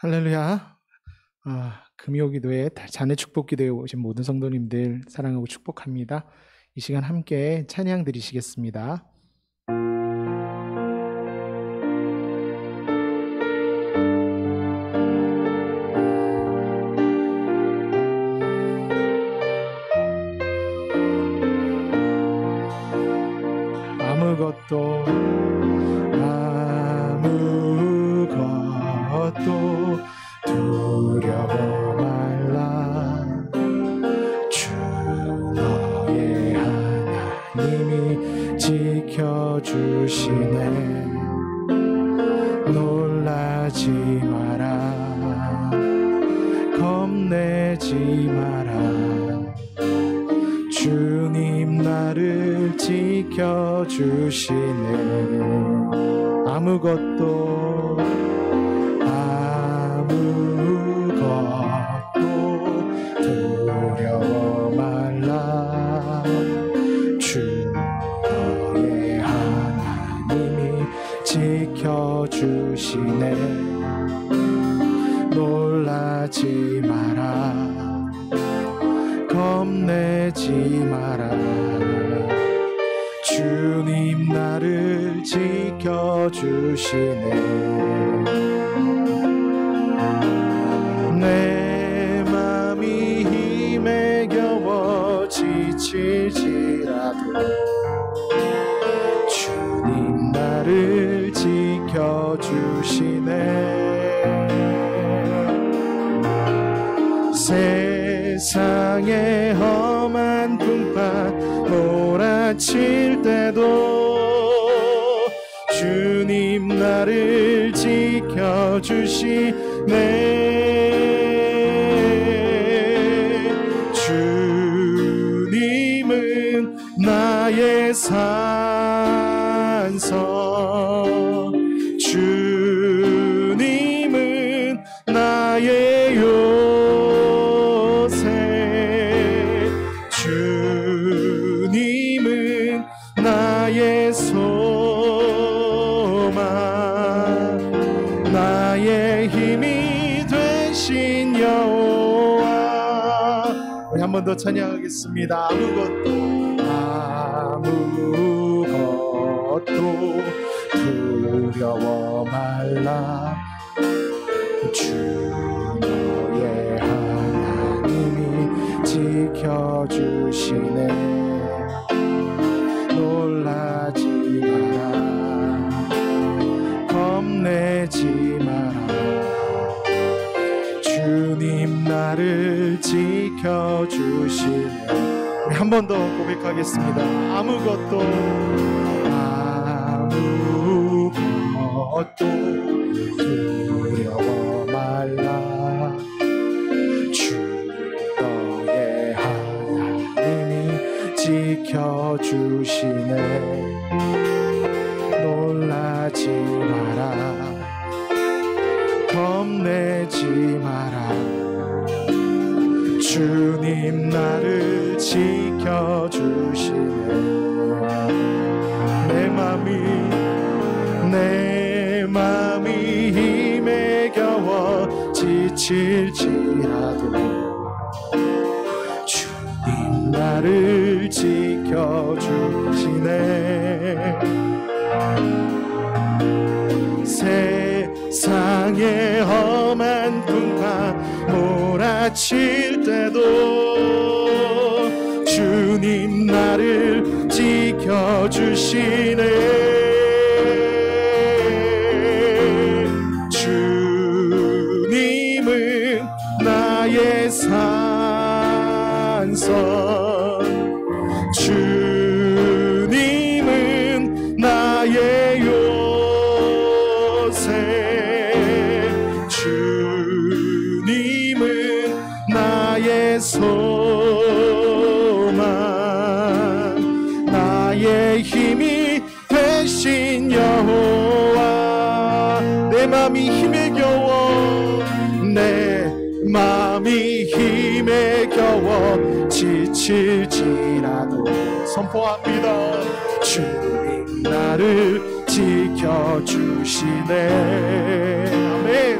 할렐루야. 금요기도에 자녀 축복기도에 오신 모든 성도님들 사랑하고 축복합니다. 이 시간 함께 찬양 드리시겠습니다. 아무것도 두려워 말라. 주 너의 하나님이 지켜주시네. 놀라지 마라. 겁내지 마라. 주님 나를 지켜주시네. 아무것도 두려워 말라. 주 너의 하나님이 지켜주시네. 놀라지 마라. 겁내지 마라. 주님 나를 지켜주시네. 내 맘이 힘에 겨워 지칠지라도 주님 나를 지켜주시네. 세상의 험한 풍파 몰아칠 때도 주님 나를 지켜주시네. 주님은 나의 산성, 주님은 나의 요새, 주님은 나의 소망, 나의 힘이 되신 여호와. 우리 한 번 더 찬양하겠습니다. 아무것도 두려워 말라. 주 너의 하나님이 지켜주시네. 놀라지 마라. 겁내지 마라. 주님 나를 지켜주시네. 우리 한 번 더 고백하겠습니다. 아무것도 두려워 말라. 주 너의 하나님이 지켜주시네. 놀라지 마라. 겁내지 마라. 주님 나를 지켜주시네. 내 맘이 힘에 겨워 지칠지라도 주님 나를 지켜주시네. 세상의 험한 풍파 몰아칠 때도 주님 나를 지켜주시네. 주님은 나의 산성, 주님은 나의 요새, 주님은 나의 소망, 나의 힘이 되신 여호와. 내 맘이 힘에 겨워, 내 맘이 힘에 겨워 지칠지라도 선포합니다. 주님 나를 지켜주시네. 아멘.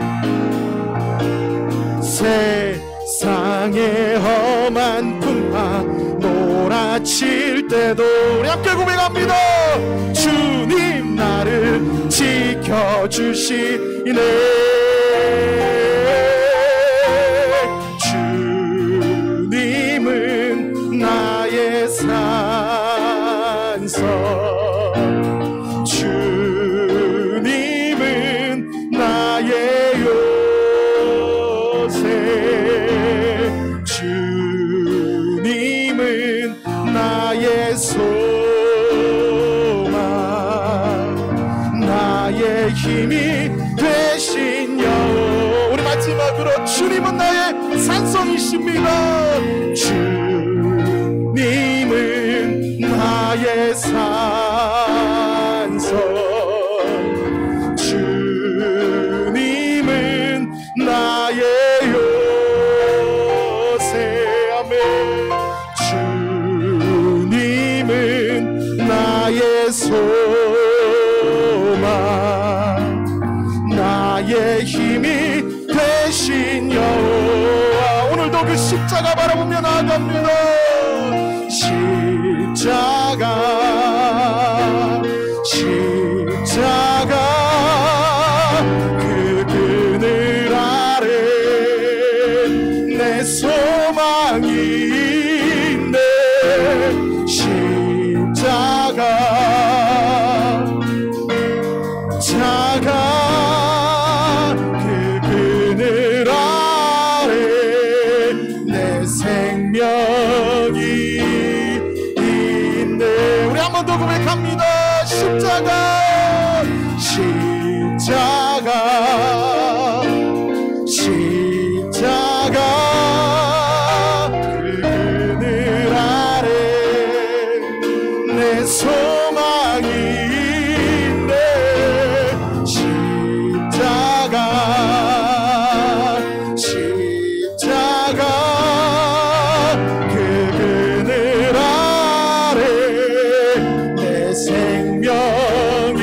몰아칠 때도 우리 함께 고백합니다. 주님 나를 지켜주시네. 주님은 나의 산성, 주님은 나의 요새, 주님은 나의 소망, 나의 힘이 되신 여호와. 우리 마지막으로 주님은 나의 산성이십니다. 주님은 나의 산성, 주님은 나의 요새. 아멘. 주님은 나의 소망, 나의 힘이 되신 여호와. 오늘도 그 십자가 바라보며 나아갑니다. 십자가, 십자가, 그 그늘 아래 내 소망이 있네. 십자가, 자가, 그 그늘 아래 내 생명이 있네. 우리 한 번 더 고백합니다. 십자가, 십자가, 십자가, 그 그늘 아래 내 소망이 있네. 십자가, 십자가, 그 그늘 아래 내 생명이.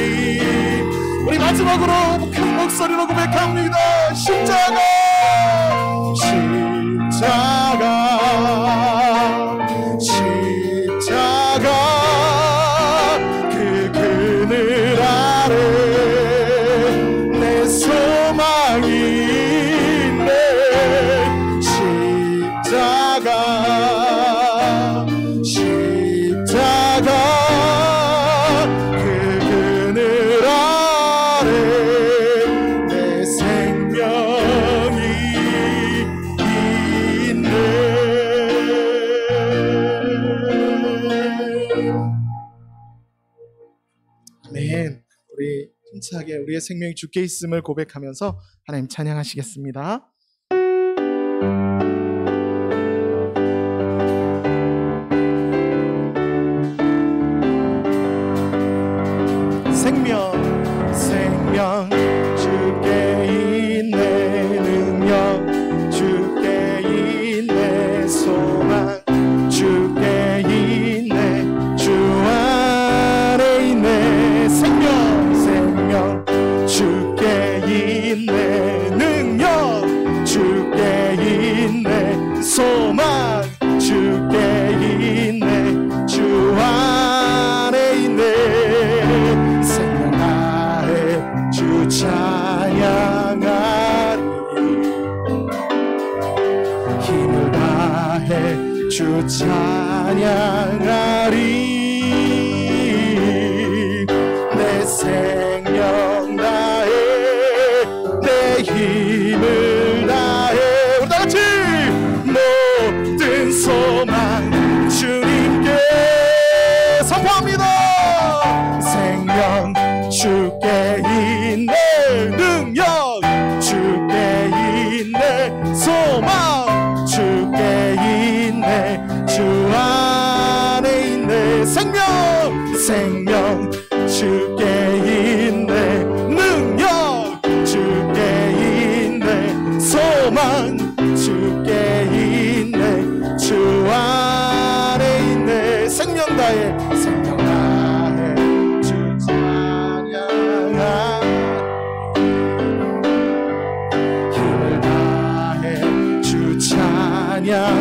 우리 마지막으로 큰 목소리로 고백합니다. 십자가, 십자가, 십자가, 그 그늘 아래 내 소망이 있네. 십자가, 십자가, 그 그늘 아래 내 생명이 있네. 아멘. 우리 힘차게 우리의 생명이 주께 있음을 고백하면서 하나님 찬양하시겠습니다. 생명, 생명 주께 있네. 능력 주께 있네. 소망 주께 있네. 주 안에 있네. 생명, 생명 주께 있네. 능력 주께 있네. 소망 주께 있네. 주 안에 있네. 생명 나의 주 찬양하리. 힘을 다해 주 찬양하리. 내 생명 다해 내 힘을 다해. 우리 다같이 모든 소망 주님께 선포합니다. 생명 주께 있네. 능력 주께 있네. 소망 주께 있네. 주 안에 있네. 생명, 생명 주께 있네. 능력 주께 있네. 소망 주께 있네. 주 안에 있네. 생명 다해, 생명 다해 주 찬양하리. 힘을 다해 주 찬양하리.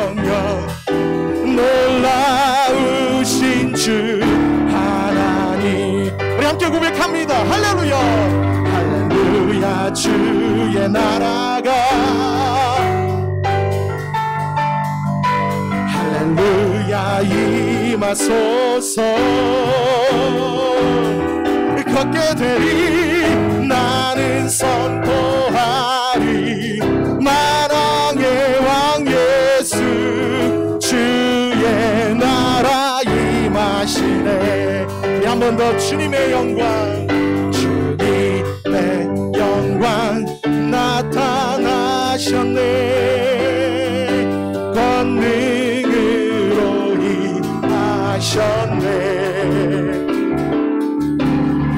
성령 놀라우신 주 하나님. 우리 함께 고백합니다. 할렐루야 할렐루야 주의 나라가 할렐루야 임하소서. 걷게 되리 나는 선포하리 만왕의 왕 예수 주의 나라 임하시네. 우리 한 번 더 주님의 영광 주님의 영광 나타나셨네. 권능으로 임하셨네.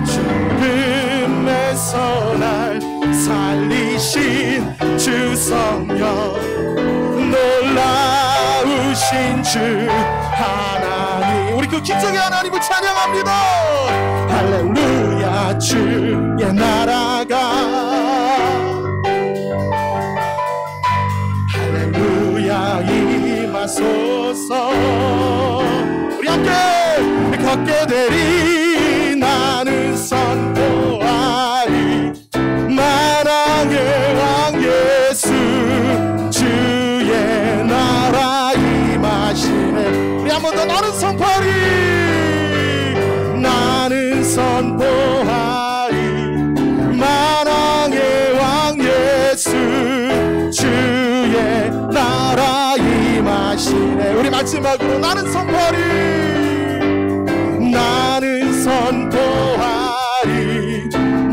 죽음에서 날 살리신 주 성령 놀라우신 주 하나님. 우리 그 기적의 하나님을 찬양합니다. 할렐루야 주의 나라가 할렐루야 임하소서. 우리 함께 걷게 되리 나는 선포하리 만왕의 왕 예수 주의 나라 임하시네. 우리 한 번 더 나는 선포하리 나는 선포하리 만왕의 왕 예수 주의 나라 임하시네. 우리 마지막으로 나는 선포하리 나는 선포하리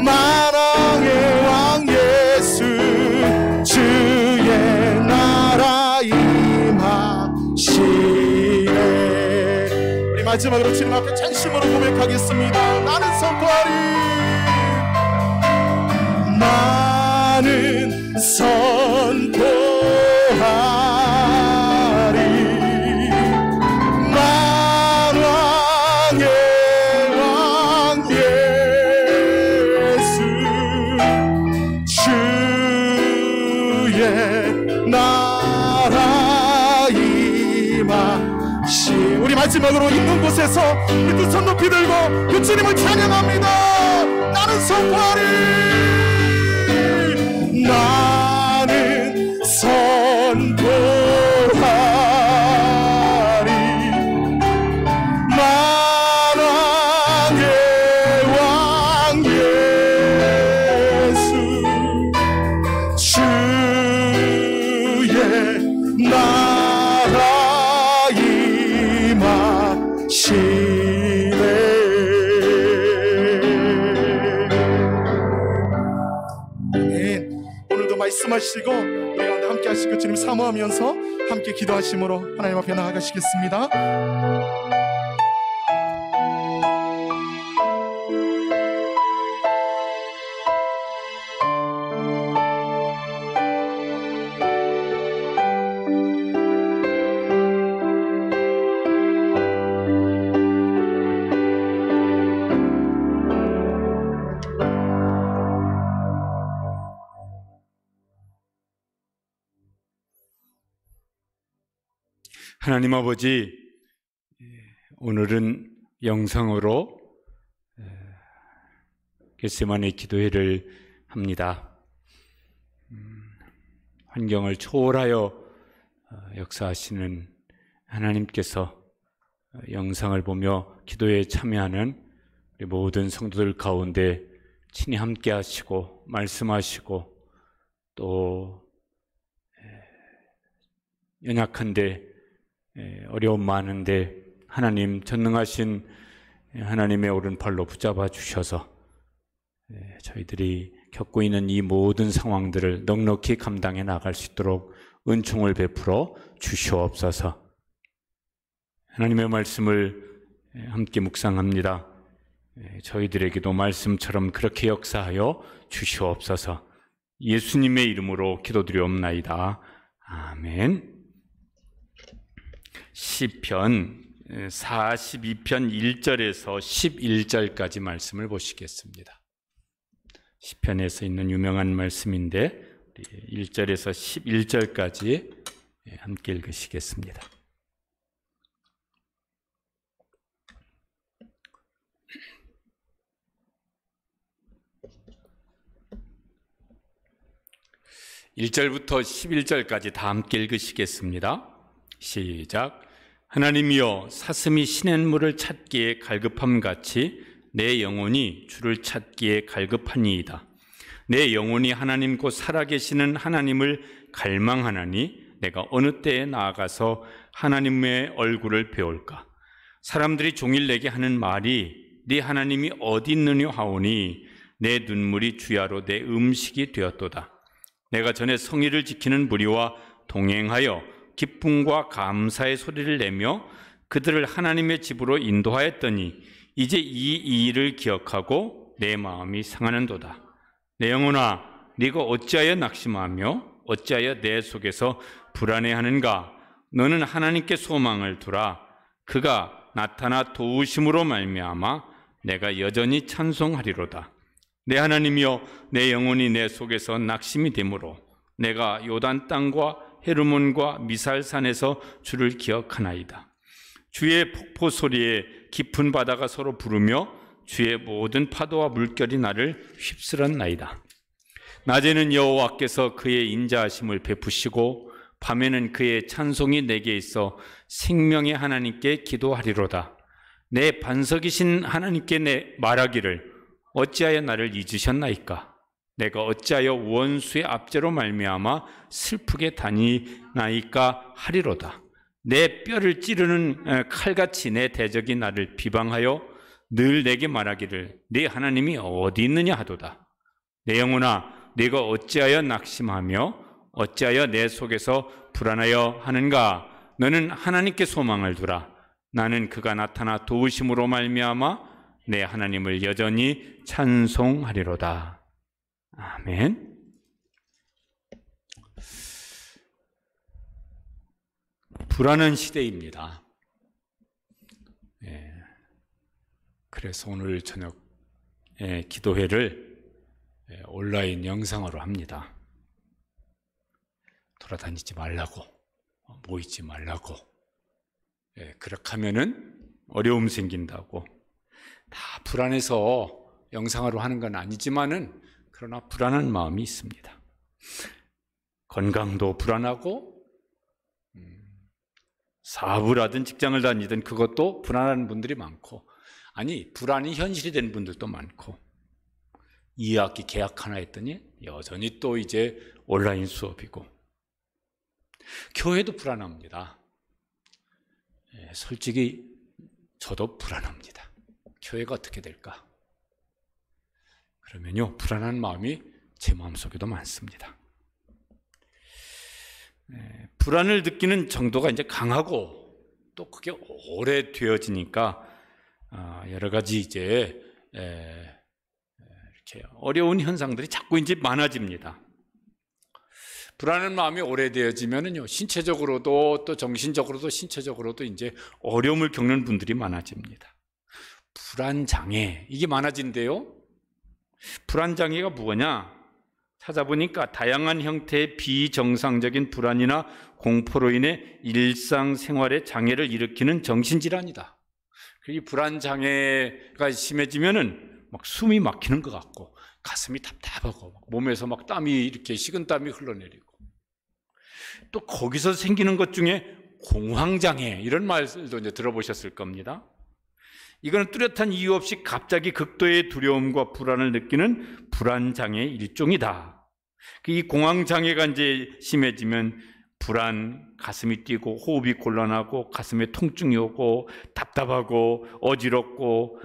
만왕의 왕 예수 주의 나라 임하시네. 우리 마지막으로 주님 앞에 전심으로 고백하겠습니다. 나는 선포하리 나는 선포하리 만왕의 왕 예수 주의 나라 임하시. 우리 마지막으로 있는 곳에서 두 손 높이 들고 그 주님을 찬양합니다. 나는 선포하리 나는 선포하리 만왕의 왕 예수 주의 나라 임하시네. 오늘도 말씀하시고 우리 가운데 함께 하시고 주님 사모하면서 함께 기도하심으로 하나님 앞에 나아가시겠습니다. 하나님 아버지, 오늘은 영상으로 겟세마네 기도회를 합니다. 환경을 초월하여 역사하시는 하나님께서 영상을 보며 기도에 참여하는 우리 모든 성도들 가운데 친히 함께 하시고 말씀하시고 또 연약한데 어려움 많은데 하나님 전능하신 하나님의 오른팔로 붙잡아 주셔서 저희들이 겪고 있는 이 모든 상황들을 넉넉히 감당해 나갈 수 있도록 은총을 베풀어 주시옵소서. 하나님의 말씀을 함께 묵상합니다. 저희들에게도 말씀처럼 그렇게 역사하여 주시옵소서. 예수님의 이름으로 기도드리옵나이다. 아멘. 시편 42편 1절에서 11절까지 말씀을 보시겠습니다. 시편에서 있는 유명한 말씀인데 1절에서 11절까지 함께 읽으시겠습니다. (1절부터) (11절까지) 다 함께 읽으시겠습니다. 시작. 하나님이여, 사슴이 시냇물을 찾기에 갈급함같이 내 영혼이 주를 찾기에 갈급하니이다. 내 영혼이 하나님 곧 살아계시는 하나님을 갈망하나니 내가 어느 때에 나아가서 하나님의 얼굴을 배울까? 사람들이 종일 내게 하는 말이 네 하나님이 어디 있느냐 하오니 내 눈물이 주야로 내 음식이 되었도다. 내가 전에 성의를 지키는 무리와 동행하여 기쁨과 감사의 소리를 내며 그들을 하나님의 집으로 인도하였더니 이제 이 일을 기억하고 내 마음이 상하는도다. 내 영혼아, 네가 어찌하여 낙심하며 어찌하여 내 속에서 불안해하는가? 너는 하나님께 소망을 두라. 그가 나타나 도우심으로 말미암아 내가 여전히 찬송하리로다. 내 하나님이여, 내 영혼이 내 속에서 낙심이 되므로 내가 요단 땅과 헤르몬과 미살산에서 주를 기억하나이다. 주의 폭포 소리에 깊은 바다가 서로 부르며 주의 모든 파도와 물결이 나를 휩쓸었나이다. 낮에는 여호와께서 그의 인자하심을 베푸시고 밤에는 그의 찬송이 내게 있어 생명의 하나님께 기도하리로다. 내 반석이신 하나님께 내 말하기를 어찌하여 나를 잊으셨나이까? 내가 어찌하여 원수의 압제로 말미암아 슬프게 다니나이까 하리로다. 내 뼈를 찌르는 칼같이 내 대적이 나를 비방하여 늘 내게 말하기를 네 하나님이 어디 있느냐 하도다. 내 영혼아, 네가 어찌하여 낙심하며 어찌하여 내 속에서 불안하여 하는가? 너는 하나님께 소망을 두라. 나는 그가 나타나 도우심으로 말미암아 내 하나님을 여전히 찬송하리로다. 아멘. 불안한 시대입니다. 그래서 오늘 저녁 기도회를 온라인 영상으로 합니다. 돌아다니지 말라고, 모이지 말라고. 그렇게 하면은 어려움 생긴다고. 다 불안해서 영상으로 하는 건 아니지만은 그러나 불안한 마음이 있습니다. 건강도 불안하고 사업을 하든 직장을 다니든 그것도 불안한 분들이 많고, 아니 불안이 현실이 된 분들도 많고, 2학기 계약 하나 했더니 여전히 또 이제 온라인 수업이고, 교회도 불안합니다. 솔직히 저도 불안합니다. 교회가 어떻게 될까? 그러면요, 불안한 마음이 제 마음속에도 많습니다. 불안을 느끼는 정도가 이제 강하고 또 그게 오래 되어지니까 여러 가지 이제 이렇게 어려운 현상들이 자꾸 이제 많아집니다. 불안한 마음이 오래되어지면은요, 신체적으로도 또 정신적으로도 신체적으로도 이제 어려움을 겪는 분들이 많아집니다. 불안 장애, 이게 많아진대요. 불안 장애가 뭐냐? 찾아보니까 다양한 형태의 비정상적인 불안이나 공포로 인해 일상생활에 장애를 일으키는 정신질환이다. 이 불안 장애가 심해지면은 막 숨이 막히는 것 같고 가슴이 답답하고 몸에서 막 땀이 이렇게 식은땀이 흘러내리고, 또 거기서 생기는 것 중에 공황장애, 이런 말도 이제 들어보셨을 겁니다. 이거는 뚜렷한 이유 없이 갑자기 극도의 두려움과 불안을 느끼는 불안장애의 일종이다. 이 공황장애가 이제 심해지면 불안, 가슴이 뛰고 호흡이 곤란하고 가슴에 통증이 오고 답답하고 어지럽고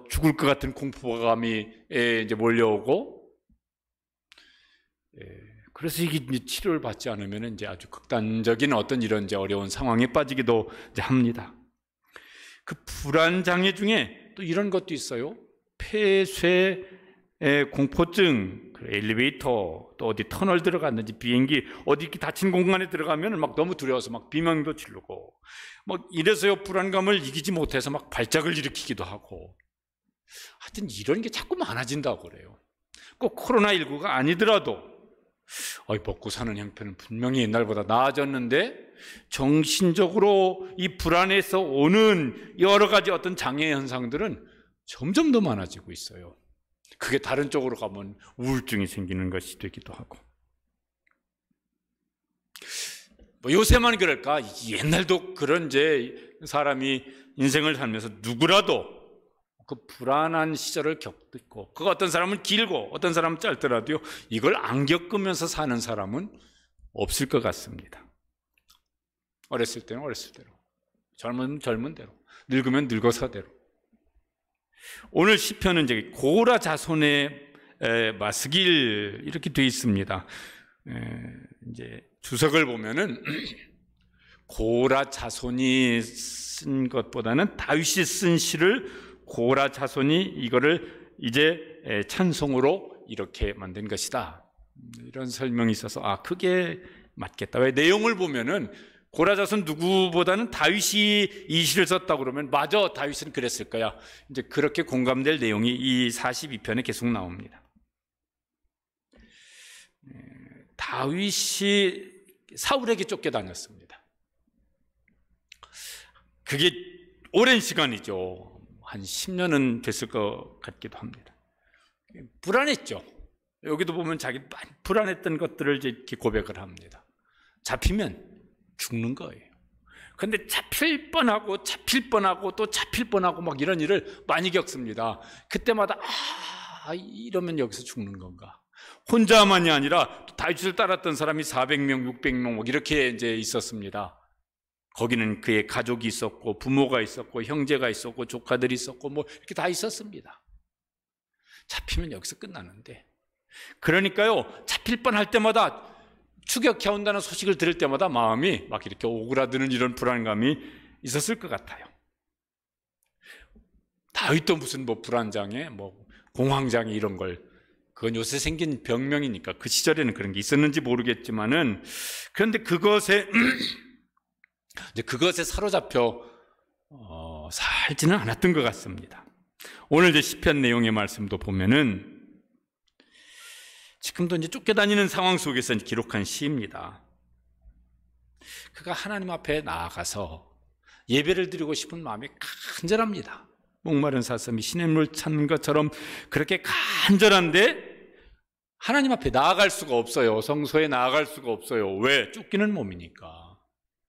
죽을 것 같은 공포감이 이제 몰려오고, 그래서 이게 치료를 받지 않으면 이제 아주 극단적인 어떤 이런 이제 어려운 상황에 빠지기도 이제 합니다. 그 불안 장애 중에 또 이런 것도 있어요. 폐쇄 공포증, 엘리베이터, 또 어디 터널 들어갔는지 비행기 어디 닫힌 공간에 들어가면 막 너무 두려워서 막 비명도 지르고, 막 이래서요 불안감을 이기지 못해서 막 발작을 일으키기도 하고, 하여튼 이런 게 자꾸 많아진다고 그래요. 꼭 코로나19가 아니더라도 먹고 사는 형편은 분명히 옛날보다 나아졌는데 정신적으로 이 불안에서 오는 여러 가지 어떤 장애 현상들은 점점 더 많아지고 있어요. 그게 다른 쪽으로 가면 우울증이 생기는 것이 되기도 하고. 요새만 그럴까? 옛날도 그런 사람이 인생을 살면서 누구라도 그 불안한 시절을 겪고, 그 어떤 사람은 길고 어떤 사람은 짧더라도요, 이걸 안 겪으면서 사는 사람은 없을 것 같습니다. 어렸을 때는 어렸을 대로, 젊으면 젊은 대로, 늙으면 늙어서대로. 오늘 시편은 이제 고라 자손의 마스길 이렇게 되어 있습니다. 이제 주석을 보면은 고라 자손이 쓴 것보다는 다윗이 쓴 시를 고라 자손이 이거를 이제 찬송으로 이렇게 만든 것이다, 이런 설명이 있어서 그게 맞겠다. 왜? 내용을 보면은 고라 자손 누구보다는 다윗이 이 시를 썼다고 그러면 맞아, 다윗은 그랬을 거야, 이제 그렇게 공감될 내용이 이 42편에 계속 나옵니다. 다윗이 사울에게 쫓겨다녔습니다. 그게 오랜 시간이죠. 한 10년은 됐을 것 같기도 합니다. 불안했죠. 여기도 보면 자기 불안했던 것들을 이제 이렇게 고백을 합니다. 잡히면 죽는 거예요. 그런데 잡힐 뻔하고 또 잡힐 뻔하고 막 이런 일을 많이 겪습니다. 그때마다 이러면 여기서 죽는 건가? 혼자만이 아니라 다윗을 따랐던 사람이 400명, 600명 이렇게 이제 있었습니다. 거기는 그의 가족이 있었고, 부모가 있었고, 형제가 있었고, 조카들이 있었고, 이렇게 다 있었습니다. 잡히면 여기서 끝나는데, 그러니까요, 잡힐 뻔할 때마다, 추격해 온다는 소식을 들을 때마다 마음이 막 이렇게 오그라드는 이런 불안감이 있었을 것 같아요. 다윗도 무슨 불안장애, 공황장애 이런 걸, 그건 요새 생긴 병명이니까 그 시절에는 그런 게 있었는지 모르겠지만은, 그런데 그것에 사로잡혀 살지는 않았던 것 같습니다. 오늘 이제 시편 내용의 말씀도 보면은 지금도 이제 쫓겨다니는 상황 속에서 기록한 시입니다. 그가 하나님 앞에 나아가서 예배를 드리고 싶은 마음이 간절합니다. 목마른 사슴이 시냇물 찾는 것처럼 그렇게 간절한데 하나님 앞에 나아갈 수가 없어요. 성소에 나아갈 수가 없어요. 왜? 쫓기는 몸이니까.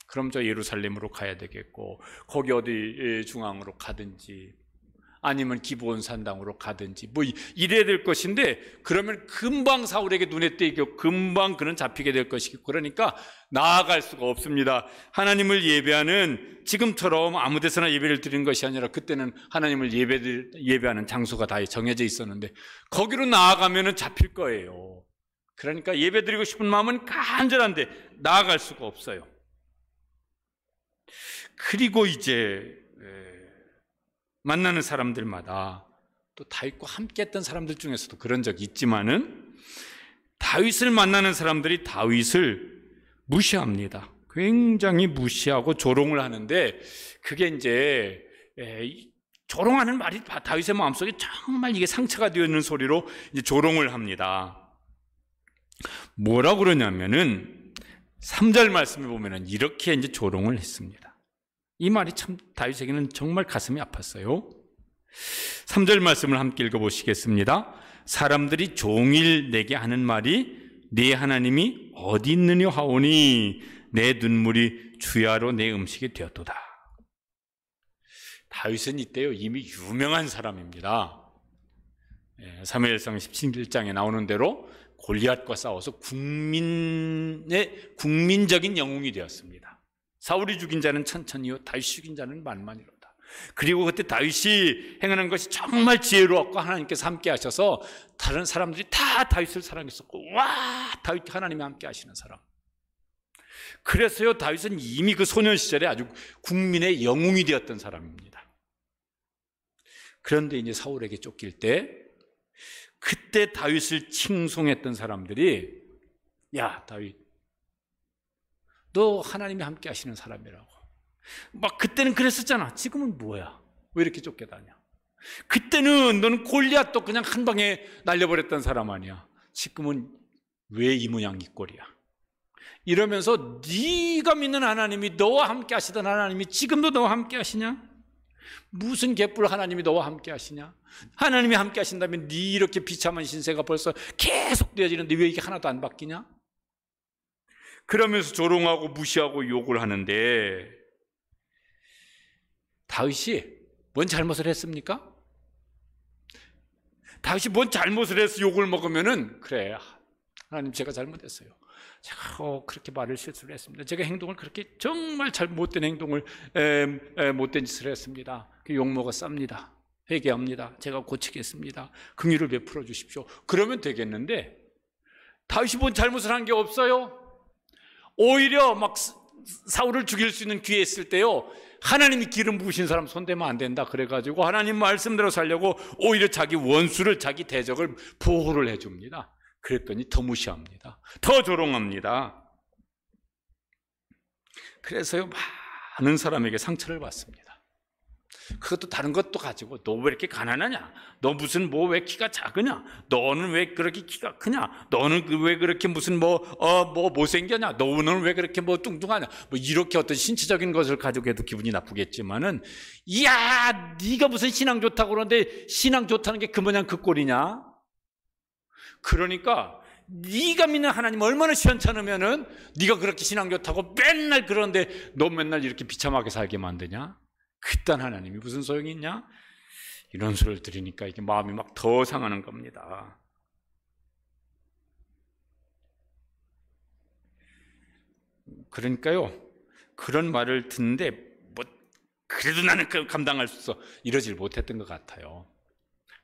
그럼 저 예루살렘으로 가야 되겠고, 거기 어디 중앙으로 가든지, 아니면 기브온 산당으로 가든지 이래야 될 것인데, 그러면 금방 사울에게 눈에 띄고 금방 그는 잡히게 될 것이고, 그러니까 나아갈 수가 없습니다. 하나님을 예배하는, 지금처럼 아무 데서나 예배를 드리는 것이 아니라 그때는 하나님을 예배하는 장소가 다 정해져 있었는데 거기로 나아가면 잡힐 거예요. 그러니까 예배 드리고 싶은 마음은 간절한데 나아갈 수가 없어요. 그리고 이제 만나는 사람들마다, 또 다윗과 함께 했던 사람들 중에서도 그런 적이 있지만은, 다윗을 만나는 사람들이 다윗을 무시합니다. 굉장히 무시하고 조롱을 하는데, 그게 이제 조롱하는 말이 다윗의 마음속에 정말 이게 상처가 되어 있는 소리로 이제 조롱을 합니다. 뭐라고 그러냐면은 3절 말씀에 보면은 이렇게 이제 조롱을 했습니다. 이 말이 참 다윗에게는 정말 가슴이 아팠어요. 3절 말씀을 함께 읽어보시겠습니다. 사람들이 종일 내게 하는 말이 네 하나님이 어디 있느냐 하오니 내 눈물이 주야로 내 음식이 되었도다. 다윗은 이때요 이미 유명한 사람입니다. 사무엘상 17장에 나오는 대로 골리앗과 싸워서 국민적인 영웅이 되었습니다. 사울이 죽인 자는 천천히요 다윗이 죽인 자는 만만이로다. 그리고 그때 다윗이 행하는 것이 정말 지혜로웠고 하나님께서 함께 하셔서 다른 사람들이 다 다윗을 사랑했었고, 와, 다윗 하나님이 함께 하시는 사람. 그래서요 다윗은 이미 그 소년 시절에 아주 국민의 영웅이 되었던 사람입니다. 그런데 이제 사울에게 쫓길 때, 그때 다윗을 칭송했던 사람들이, 야 다윗, 너 하나님이 함께 하시는 사람이라고. 막 그때는 그랬었잖아. 지금은 뭐야? 왜 이렇게 쫓겨다녀? 그때는 너는 골리앗도 그냥 한 방에 날려버렸던 사람 아니야. 지금은 왜 이 모양 이 꼴이야? 이러면서 네가 믿는 하나님이, 너와 함께 하시던 하나님이 지금도 너와 함께 하시냐? 무슨 개뿔 하나님이 너와 함께 하시냐? 하나님이 함께 하신다면 네 이렇게 비참한 신세가 벌써 계속 되어지는데 왜 이게 하나도 안 바뀌냐? 그러면서 조롱하고 무시하고 욕을 하는데, 다윗이 뭔 잘못을 했습니까? 다윗이 뭔 잘못을 해서 욕을 먹으면은, 그래, 하나님 제가 잘못했어요. 제가 그렇게 말을 실수를 했습니다. 제가 행동을 그렇게 정말 못된 행동을 못된 짓을 했습니다. 욕 먹어 쌉니다. 회개합니다. 제가 고치겠습니다. 긍휼을 베풀어 주십시오. 그러면 되겠는데, 다윗이 뭔 잘못을 한 게 없어요. 오히려 막 사울을 죽일 수 있는 기회 있을 때요, 하나님이 기름 부으신 사람 손대면 안 된다 그래가지고 하나님 말씀대로 살려고 오히려 자기 원수를, 자기 대적을 보호를 해줍니다. 그랬더니 더 무시합니다. 더 조롱합니다. 그래서요, 많은 사람에게 상처를 받습니다. 그것도 다른 것도 가지고, 너 왜 이렇게 가난하냐? 너 무슨 왜 키가 작으냐? 너는 왜 그렇게 키가 크냐? 너는 왜 그렇게 무슨 못생겼냐? 너는 왜 그렇게 뚱뚱하냐? 이렇게 어떤 신체적인 것을 가지고 해도 기분이 나쁘겠지만은, 이야, 네가 무슨 신앙 좋다고 그러는데 신앙 좋다는 게 그 모양 그 꼴이냐? 그러니까 네가 믿는 하나님 얼마나 시원찮으면은 네가 그렇게 신앙 좋다고 맨날 그러는데 너 맨날 이렇게 비참하게 살게 만드냐? 그딴 하나님이 무슨 소용이 있냐? 이런 소리를 들으니까 이게 마음이 막 더 상하는 겁니다. 그러니까요, 그런 말을 듣는데 그래도 나는 감당할 수 없어, 이러질 못했던 것 같아요.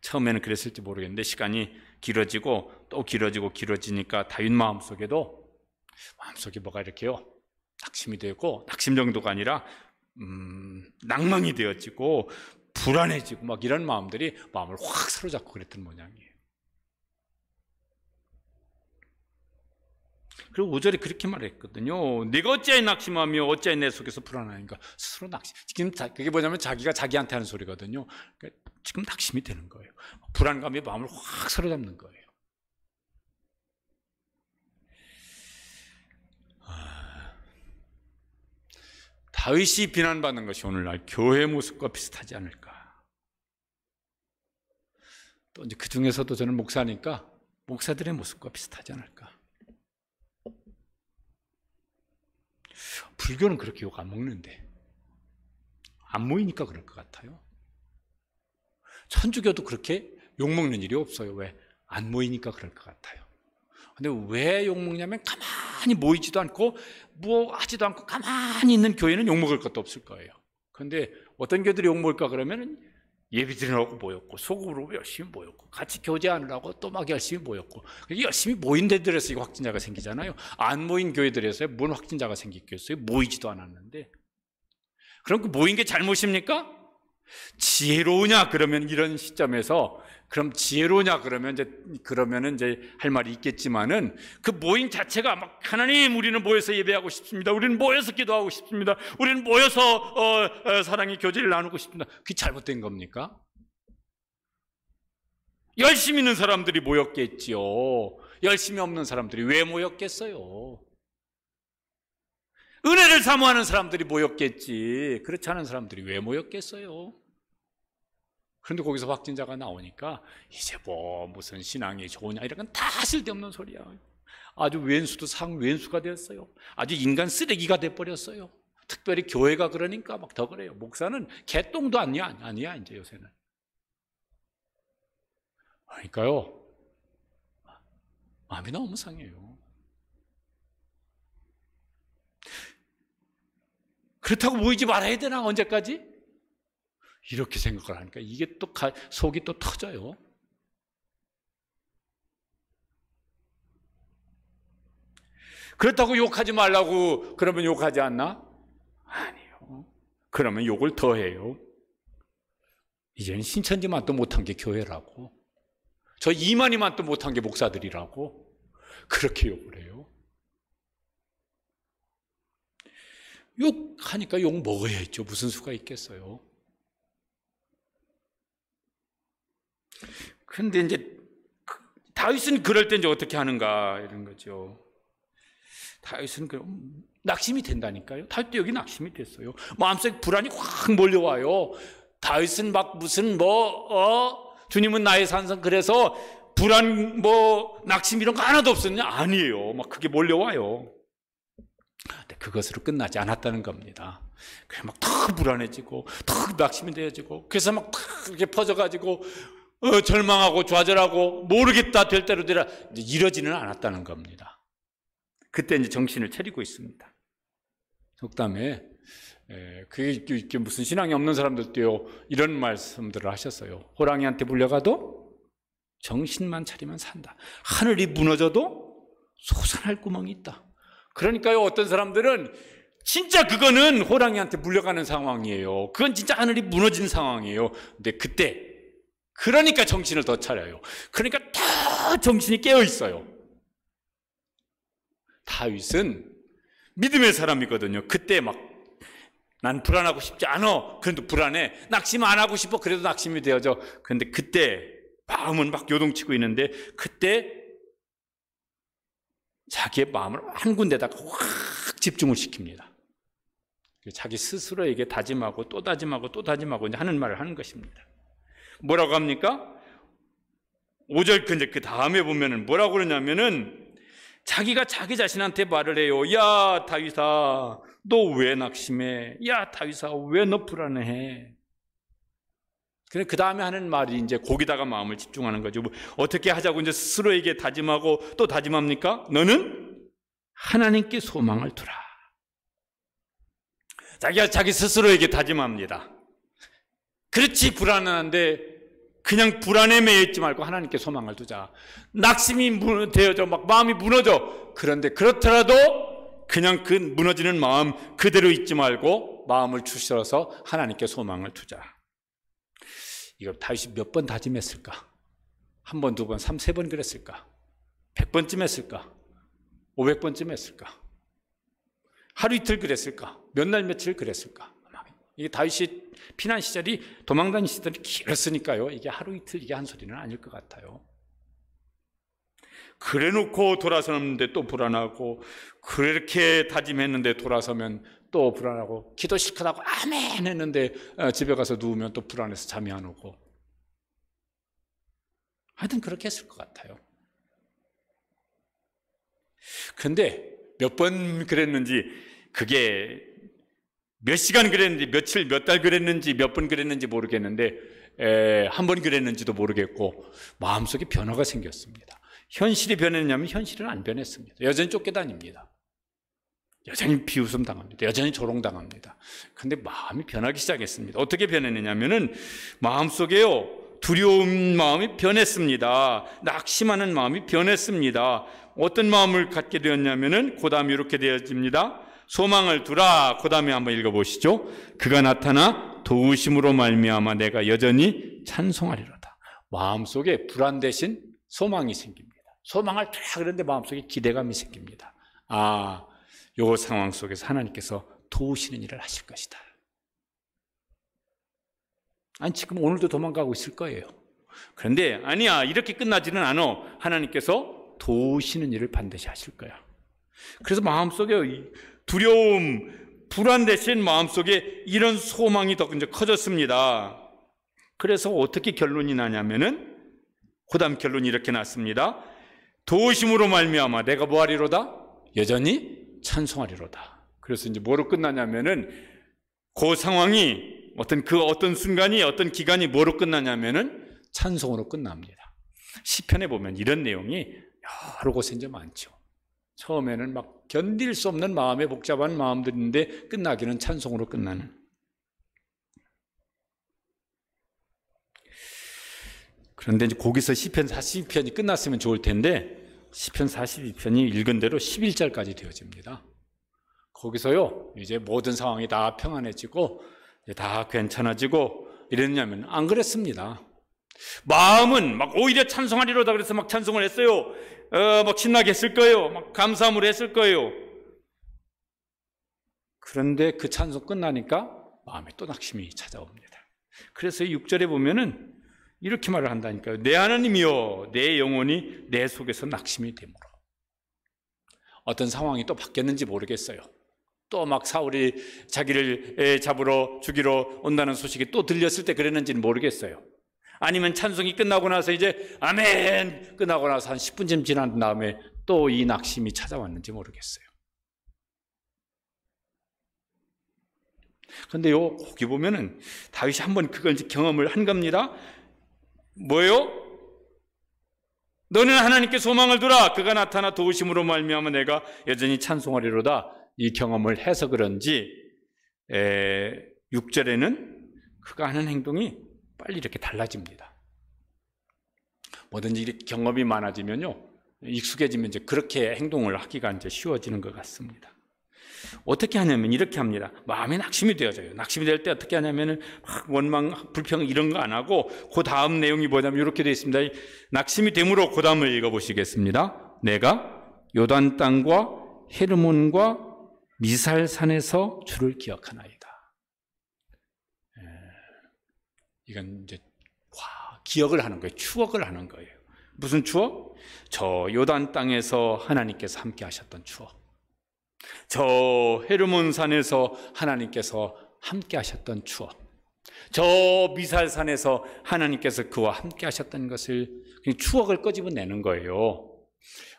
처음에는 그랬을지 모르겠는데 시간이 길어지고 또 길어지니까 다윗 마음속에 뭐가 이렇게요, 낙심이 되고, 낙심 정도가 아니라 낭망이 되어지고 불안해지고 막 이런 마음들이 마음을 확 사로잡고 그랬던 모양이에요. 그리고 5절에 그렇게 말했거든요. 내가 어찌하여 낙심하며 어찌하여 내 속에서 불안하니까. 스스로 낙심. 지금 그게 뭐냐면 자기가 자기한테 하는 소리거든요. 그러니까 지금 낙심이 되는 거예요. 불안감이 마음을 확 사로잡는 거예요. 다윗이 비난받는 것이 오늘날 교회 모습과 비슷하지 않을까. 또 이제 그 중에서도 저는 목사니까 목사들의 모습과 비슷하지 않을까. 불교는 그렇게 욕 안 먹는데 안 모이니까 그럴 것 같아요. 천주교도 그렇게 욕 먹는 일이 없어요. 왜? 안 모이니까 그럴 것 같아요. 근데 왜 욕 먹냐면 가만히 모이지도 않고 뭐 하지도 않고 가만히 있는 교회는 욕 먹을 것도 없을 거예요. 그런데 어떤 교회들이 욕 먹을까 그러면 예배 드리려고 모였고 소극으로 열심히 모였고 같이 교제하느라고 또 막 열심히 모였고, 열심히 모인 데들에서 확진자가 생기잖아요. 안 모인 교회들에서 뭔 확진자가 생기겠어요? 모이지도 않았는데. 그럼 그 모인 게 잘못입니까? 지혜로우냐 그러면 이런 시점에서, 그럼 지혜로우냐 그러면은 이제 할 말이 있겠지만은, 그 모임 자체가 막 하나님 우리는 모여서 예배하고 싶습니다. 우리는 모여서 기도하고 싶습니다. 우리는 모여서 사랑의 교제를 나누고 싶습니다. 그게 잘못된 겁니까? 열심히 있는 사람들이 모였겠지요. 열심히 없는 사람들이 왜 모였겠어요? 은혜를 사모하는 사람들이 모였겠지. 그렇지 않은 사람들이 왜 모였겠어요? 그런데 거기서 확진자가 나오니까 이제 무슨 신앙이 좋으냐, 이런 건 다 쓸데없는 소리야. 아주 왼수도 상왼수가 되었어요. 아주 인간 쓰레기가 돼버렸어요. 특별히 교회가 그러니까 막 더 그래요. 목사는 개똥도 아니야 이제 요새는. 그러니까요, 마음이 너무 상해요. 그렇다고 모이지 말아야 되나 언제까지? 이렇게 생각을 하니까 이게 또 속이 또 터져요. 그렇다고 욕하지 말라고 그러면 욕하지 않나? 아니요. 그러면 욕을 더 해요. 이제는 신천지만도 못한 게 교회라고, 저 이만희만도 못한 게 목사들이라고 그렇게 욕을 해요. 욕하니까 욕 먹어야죠. 무슨 수가 있겠어요. 그런데 이제 다윗은 그럴 때 이제 어떻게 하는가 이런 거죠. 다윗은 낙심이 된다니까요. 다윗도 여기 낙심이 됐어요. 마음속에 불안이 확 몰려와요. 다윗은 막 무슨 주님은 나의 산성 그래서 불안 낙심 이런 거 하나도 없었냐? 아니에요. 막 그게 몰려와요. 근데 그것으로 끝나지 않았다는 겁니다. 그래 막 더 불안해지고 더 낙심이 되어지고 그래서 막 이렇게 퍼져가지고 절망하고 좌절하고 모르겠다 될 대로 되라 이러지는 않았다는 겁니다. 그때 이제 정신을 차리고 있습니다. 속담에 그게 무슨 신앙이 없는 사람들도요 이런 말씀들을 하셨어요. 호랑이한테 물려가도 정신만 차리면 산다. 하늘이 무너져도 솟아날 구멍이 있다. 그러니까요 어떤 사람들은 진짜 그거는 호랑이한테 물려가는 상황이에요. 그건 진짜 하늘이 무너진 상황이에요. 근데 그때 그러니까 정신을 더 차려요. 그러니까 더 정신이 깨어 있어요. 다윗은 믿음의 사람이거든요. 그때 막 난 불안하고 싶지 않아. 그래도 불안해. 낙심 안 하고 싶어. 그래도 낙심이 되어져. 그런데 그때 마음은 막 요동치고 있는데 그때 자기의 마음을 한 군데다가 확 집중을 시킵니다. 자기 스스로에게 다짐하고 또 다짐하고 또 다짐하고 이제 하는 말을 하는 것입니다. 뭐라고 합니까? 5절 근데 그 다음에 보면은 뭐라고 그러냐면은 자기가 자기 자신한테 말을 해요. 야 다윗아 너 왜 낙심해? 야 다윗아 왜 너 불안해? 그래 그 다음에 하는 말이 이제 거기다가 마음을 집중하는 거죠. 어떻게 하자고 이제 스스로에게 다짐하고 또 다짐합니까? 너는 하나님께 소망을 두라. 자기가 자기 스스로에게 다짐합니다. 그렇지 불안한데 그냥 불안에 매여 있지 말고 하나님께 소망을 두자. 낙심이 되어져 막 마음이 무너져. 그런데 그렇더라도 그냥 그 무너지는 마음 그대로 있지 말고 마음을 추스러서 하나님께 소망을 두자. 이걸 다윗이 몇 번 다짐했을까? 한 번, 두 번, 3, 3번 그랬을까? 100번쯤 했을까? 500번쯤 했을까? 하루 이틀 그랬을까? 몇 날 며칠 그랬을까? 이게 다윗이 피난 시절이 도망다닌 시절이 길었으니까요. 이게 하루 이틀 이게 한 소리는 아닐 것 같아요. 그래놓고 돌아서는데 또 불안하고 그렇게 다짐했는데 돌아서면 또 불안하고 기도 실컷 하고 아멘 했는데 집에 가서 누우면 또 불안해서 잠이 안 오고 하여튼 그렇게 했을 것 같아요. 그런데 몇 번 그랬는지 그게 몇 시간 그랬는지 며칠 몇 달 그랬는지 몇 번 그랬는지 모르겠는데 한 번 그랬는지도 모르겠고 마음속에 변화가 생겼습니다. 현실이 변했냐면 현실은 안 변했습니다. 여전히 쫓겨다닙니다. 여전히 비웃음 당합니다. 여전히 조롱당합니다. 그런데 마음이 변하기 시작했습니다. 어떻게 변했느냐면은 마음속에요 두려운 마음이 변했습니다. 낙심하는 마음이 변했습니다. 어떤 마음을 갖게 되었냐면은 그 다음에 이렇게 되어집니다. 소망을 두라. 그 다음에 한번 읽어보시죠. 그가 나타나 도우심으로 말미암아 내가 여전히 찬송하리로다. 마음속에 불안 대신 소망이 생깁니다. 소망을 두라 그런데 마음속에 기대감이 생깁니다. 아, 요 상황 속에서 하나님께서 도우시는 일을 하실 것이다. 아니 지금 오늘도 도망가고 있을 거예요. 그런데 아니야 이렇게 끝나지는 않아. 하나님께서 도우시는 일을 반드시 하실 거야. 그래서 마음속에 두려움, 불안 대신 마음속에 이런 소망이 더 이제 커졌습니다. 그래서 어떻게 결론이 나냐면은 그 다음 결론이 이렇게 났습니다. 도우심으로 말미암아 내가 뭐하리로다? 여전히 찬송하리로다. 그래서 이제 뭐로 끝나냐면은 그 상황이 어떤 순간이 어떤 기간이 뭐로 끝나냐면은 찬송으로 끝납니다. 시편에 보면 이런 내용이 여러 곳에 이제 많죠. 처음에는 막 견딜 수 없는 마음의 복잡한 마음들인데 끝나기는 찬송으로 끝나는. 그런데 이제 거기서 시편 42편이 끝났으면 좋을 텐데 시편 42편이 읽은 대로 11절까지 되어집니다. 거기서요 이제 모든 상황이 다 평안해지고 이제 다 괜찮아지고 이랬냐면 안 그랬습니다. 마음은 막 오히려 찬송하리로다 그래서 막 찬송을 했어요. 막 신나게 했을 거예요. 막 감사함으로 했을 거예요. 그런데 그 찬송 끝나니까 마음에 또 낙심이 찾아옵니다. 그래서 6절에 보면은 이렇게 말을 한다니까요. 내 하나님이여 내 영혼이 내 속에서 낙심이 되므로. 어떤 상황이 또 바뀌었는지 모르겠어요. 또 막 사울이 자기를 잡으러 죽이러 온다는 소식이 또 들렸을 때 그랬는지는 모르겠어요. 아니면 찬송이 끝나고 나서 이제 아멘 끝나고 나서 한 10분쯤 지난 다음에 또 이 낙심이 찾아왔는지 모르겠어요. 근데요, 거기 보면은 다윗이 한번 그걸 경험을 한 겁니다. 뭐예요? 너는 하나님께 소망을 두라. 그가 나타나 도우심으로 말미암아 내가 여전히 찬송하리로다. 이 경험을 해서 그런지 6절에는 그가 하는 행동이 빨리 이렇게 달라집니다. 뭐든지 이렇게 경험이 많아지면요, 익숙해지면 이제 그렇게 행동을 하기가 이제 쉬워지는 것 같습니다. 어떻게 하냐면 이렇게 합니다. 마음에 낙심이 되어져요. 낙심이 될 때 어떻게 하냐면은 원망, 불평 이런 거 안 하고 그 다음 내용이 뭐냐면 이렇게 되어 있습니다. 낙심이 되므로 그 다음을 읽어보시겠습니다. 내가 요단 땅과 헤르몬과 미살산에서 주를 기억하나이다. 이건 이제 기억을 하는 거예요. 추억을 하는 거예요. 무슨 추억? 저 요단 땅에서 하나님께서 함께 하셨던 추억. 저 헤르몬 산에서 하나님께서 함께 하셨던 추억. 저 미살산에서 하나님께서 그와 함께 하셨던 것을 추억을 끄집어내는 거예요.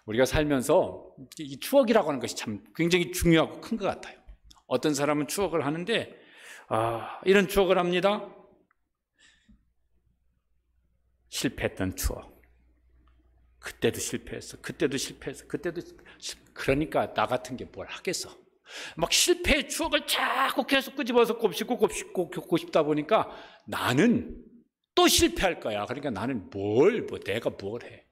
우리가 살면서 이 추억이라고 하는 것이 참 굉장히 중요하고 큰 것 같아요. 어떤 사람은 추억을 하는데 이런 추억을 합니다. 실패했던 추억. 그때도 실패했어. 그때도 실패했어. 그때도 그러니까 나 같은 게 뭘 하겠어. 막 실패의 추억을 자꾸 계속 끄집어서 곱씹고 겪고 싶다 보니까 나는 또 실패할 거야. 그러니까 나는 내가 뭘 해.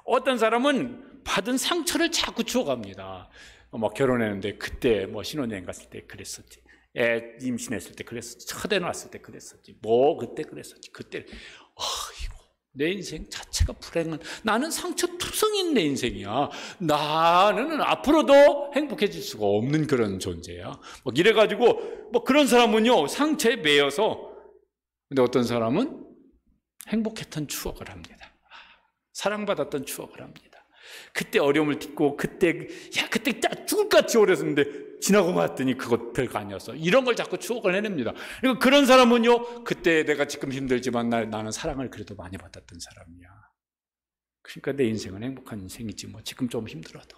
어떤 사람은 받은 상처를 자꾸 추억합니다. 막 결혼했는데 그때 뭐 신혼여행 갔을 때 그랬었지. 애 임신했을 때 그랬었지. 첫애 낳았을 때 그랬었지. 그때 그랬었지. 그때 이거 내 인생 자체가 불행한, 나는 상처투성인 내 인생이야. 나는 앞으로도 행복해질 수가 없는 그런 존재야. 막 이래가지고 그런 사람은요 상처에 매여서, 근데 어떤 사람은 행복했던 추억을 합니다. 사랑받았던 추억을 합니다. 그때 어려움을 딛고 그때 죽을같이 어렸었는데 지나고 봤더니 그것 별거 아니었어. 이런 걸 자꾸 추억을 해냅니다. 그러니까 그런 사람은요, 그때 내가 지금 힘들지만 나는 사랑을 그래도 많이 받았던 사람이야. 그러니까 내 인생은 행복한 인생이지 뭐 지금 좀 힘들어도.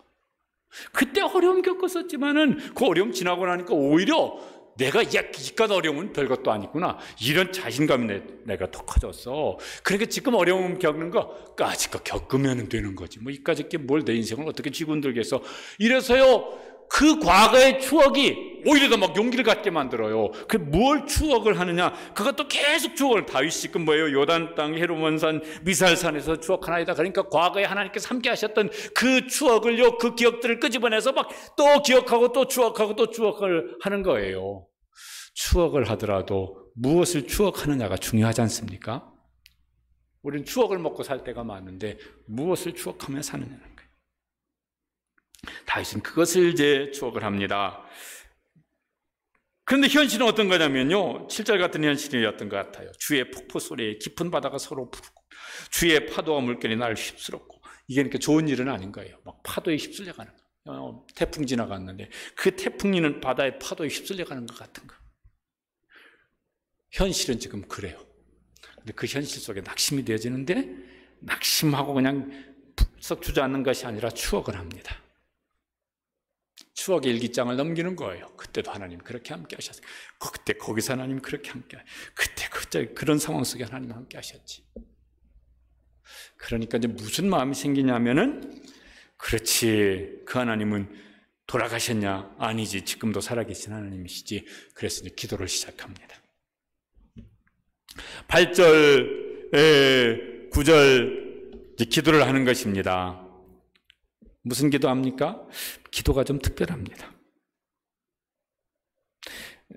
그때 어려움 겪었었지만은 그 어려움 지나고 나니까 오히려 내가 이깟 어려움은 별것도 아니구나, 이런 자신감이 내가 더 커졌어. 그러니까 지금 어려움 겪는 거 까짓거 겪으면 되는 거지. 이까짓 게 뭘 내 인생을 어떻게 쥐고 흔들겠어. 이래서요 그 과거의 추억이 오히려 더 막 용기를 갖게 만들어요. 그 뭘 추억을 하느냐? 그것도 계속 추억을. 다윗이 지금 뭐예요? 요단 땅, 헤르몬산, 미살산에서 추억하나이다. 그러니까 과거에 하나님께서 함께 하셨던 그 추억을요, 그 기억들을 끄집어내서 막 또 기억하고 또 추억하고 또 추억을 하는 거예요. 추억을 하더라도 무엇을 추억하느냐가 중요하지 않습니까? 우리는 추억을 먹고 살 때가 많은데 무엇을 추억하며 사느냐는 거예요. 다윗은 그것을 이제 추억을 합니다. 그런데 현실은 어떤 거냐면요, 7절 같은 현실이었던 것 같아요. 주의 폭포 소리에 깊은 바다가 서로 부르고 주의 파도와 물결이 나를 휩쓸었고. 이게 그러니까 좋은 일은 아닌 거예요. 막 파도에 휩쓸려가는 거. 태풍 지나갔는데 그 태풍이는 바다의 파도에 휩쓸려가는 것 같은 거. 현실은 지금 그래요. 근데 그 현실 속에 낙심이 되어지는데, 낙심하고 그냥 썩 주저앉는 것이 아니라 추억을 합니다. 추억의 일기장을 넘기는 거예요. 그때도 하나님 그렇게 함께 하셨어요. 그때 거기서 하나님 그렇게 함께 그때 그런 상황 속에 하나님 함께 하셨지. 그러니까 이제 무슨 마음이 생기냐면은, 그렇지, 그 하나님은 돌아가셨냐? 아니지, 지금도 살아계신 하나님이시지. 그래서 이제 기도를 시작합니다. 8절, 9절 기도를 하는 것입니다. 무슨 기도합니까? 기도가 좀 특별합니다.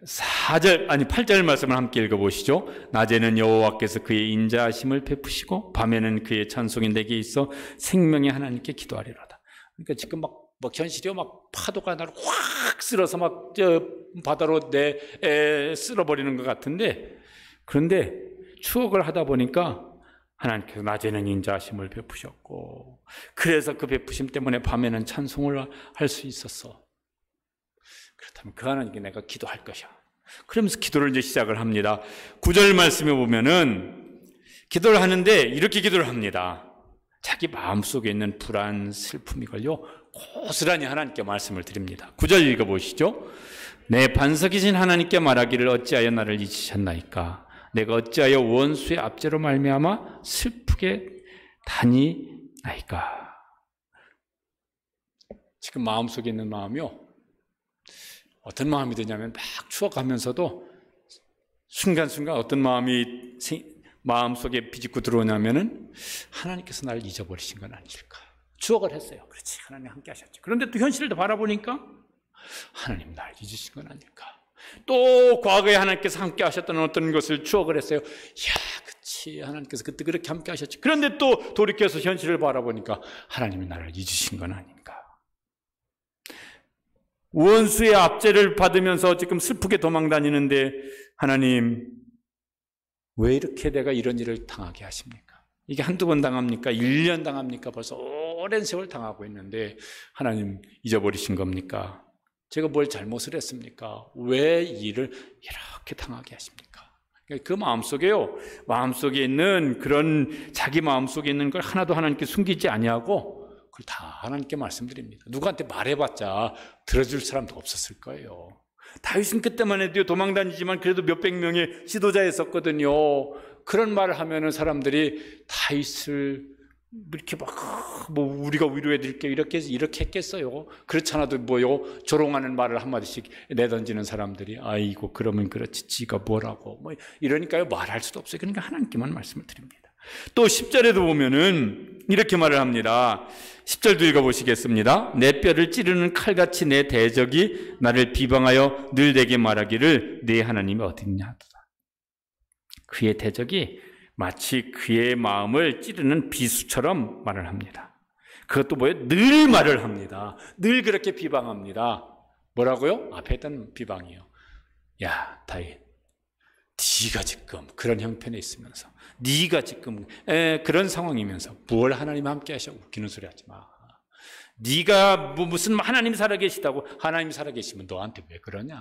8절 말씀을 함께 읽어보시죠. 낮에는 여호와께서 그의 인자하심을 베푸시고 밤에는 그의 찬송이 내게 있어 생명의 하나님께 기도하리로다. 그러니까 지금 막 현실이요, 막 파도가 나를 확 쓸어서 막 바다로 쓸어버리는 것 같은데, 그런데 추억을 하다 보니까 하나님께서 낮에는 인자하심을 베푸셨고 그래서 그 베푸심 때문에 밤에는 찬송을 할 수 있었어. 그렇다면 그 하나님께 내가 기도할 것이야. 그러면서 기도를 이제 시작을 합니다. 9절 말씀에 보면은 기도를 하는데 이렇게 기도를 합니다. 자기 마음속에 있는 불안, 슬픔이걸요 고스란히 하나님께 말씀을 드립니다. 9절 읽어보시죠. 내 반석이신 하나님께 말하기를 어찌하여 나를 잊으셨나이까. 내가 어찌하여 원수의 압제로 말미암아 슬프게 다니나이까. 지금 마음속에 있는 마음이요, 어떤 마음이 되냐면 막 추억하면서도 순간순간 어떤 마음이 마음속에 비집고 들어오냐면은 하나님께서 나를 잊어버리신 건 아닐까. 추억을 했어요. 그렇지, 하나님 함께 하셨죠. 그런데 또 현실을 바라보니까 하나님 날 잊으신 건 아닐까. 또 과거에 하나님께서 함께 하셨던 어떤 것을 추억을 했어요. 야, 그치, 하나님께서 그때 그렇게 함께 하셨지. 그런데 또 돌이켜서 현실을 바라보니까 하나님이 나를 잊으신 건 아닌가. 원수의 압제를 받으면서 지금 슬프게 도망다니는데 하나님 왜 이렇게 내가 이런 일을 당하게 하십니까? 이게 한두 번 당합니까? 1년 당합니까? 벌써 오랜 세월 당하고 있는데 하나님 잊어버리신 겁니까? 제가 뭘 잘못을 했습니까? 왜 이 일을 이렇게 당하게 하십니까? 그 마음속에요, 마음속에 있는 그런 자기 마음속에 있는 걸 하나도 하나님께 숨기지 아니하고 그걸 다 하나님께 말씀드립니다. 누구한테 말해봤자 들어줄 사람도 없었을 거예요. 다윗은 그때만 해도 도망다니지만 그래도 몇백 명의 지도자였었거든요. 그런 말을 하면은 사람들이 다윗을 이렇게 뭐 우리가 위로해 드릴게 이렇게 했겠어요. 그렇지 않아도 뭐요, 조롱하는 말을 한마디씩 내던지는 사람들이 아이고 그러면 그렇지 지가 뭐라고 뭐 이러니까요 말할 수도 없어요. 그러니까 하나님께만 말씀을 드립니다. 또 10절에도 보면은 이렇게 말을 합니다. 10절도 읽어보시겠습니다. 내 뼈를 찌르는 칼같이 내 대적이 나를 비방하여 늘 내게 말하기를 네 하나님이 어디 있냐 하더라. 그의 대적이 마치 그의 마음을 찌르는 비수처럼 말을 합니다. 그것도 뭐예요? 늘 말을 합니다. 늘 그렇게 비방합니다. 뭐라고요? 앞에 했던 비방이요. 야 다윗, 네가 지금 그런 형편에 있으면서, 네가 지금 그런 상황이면서 뭘 하나님 함께 하셔? 웃기는 소리 하지 마. 네가 무슨 하나님이 살아계시다고, 하나님이 살아계시면 너한테 왜 그러냐?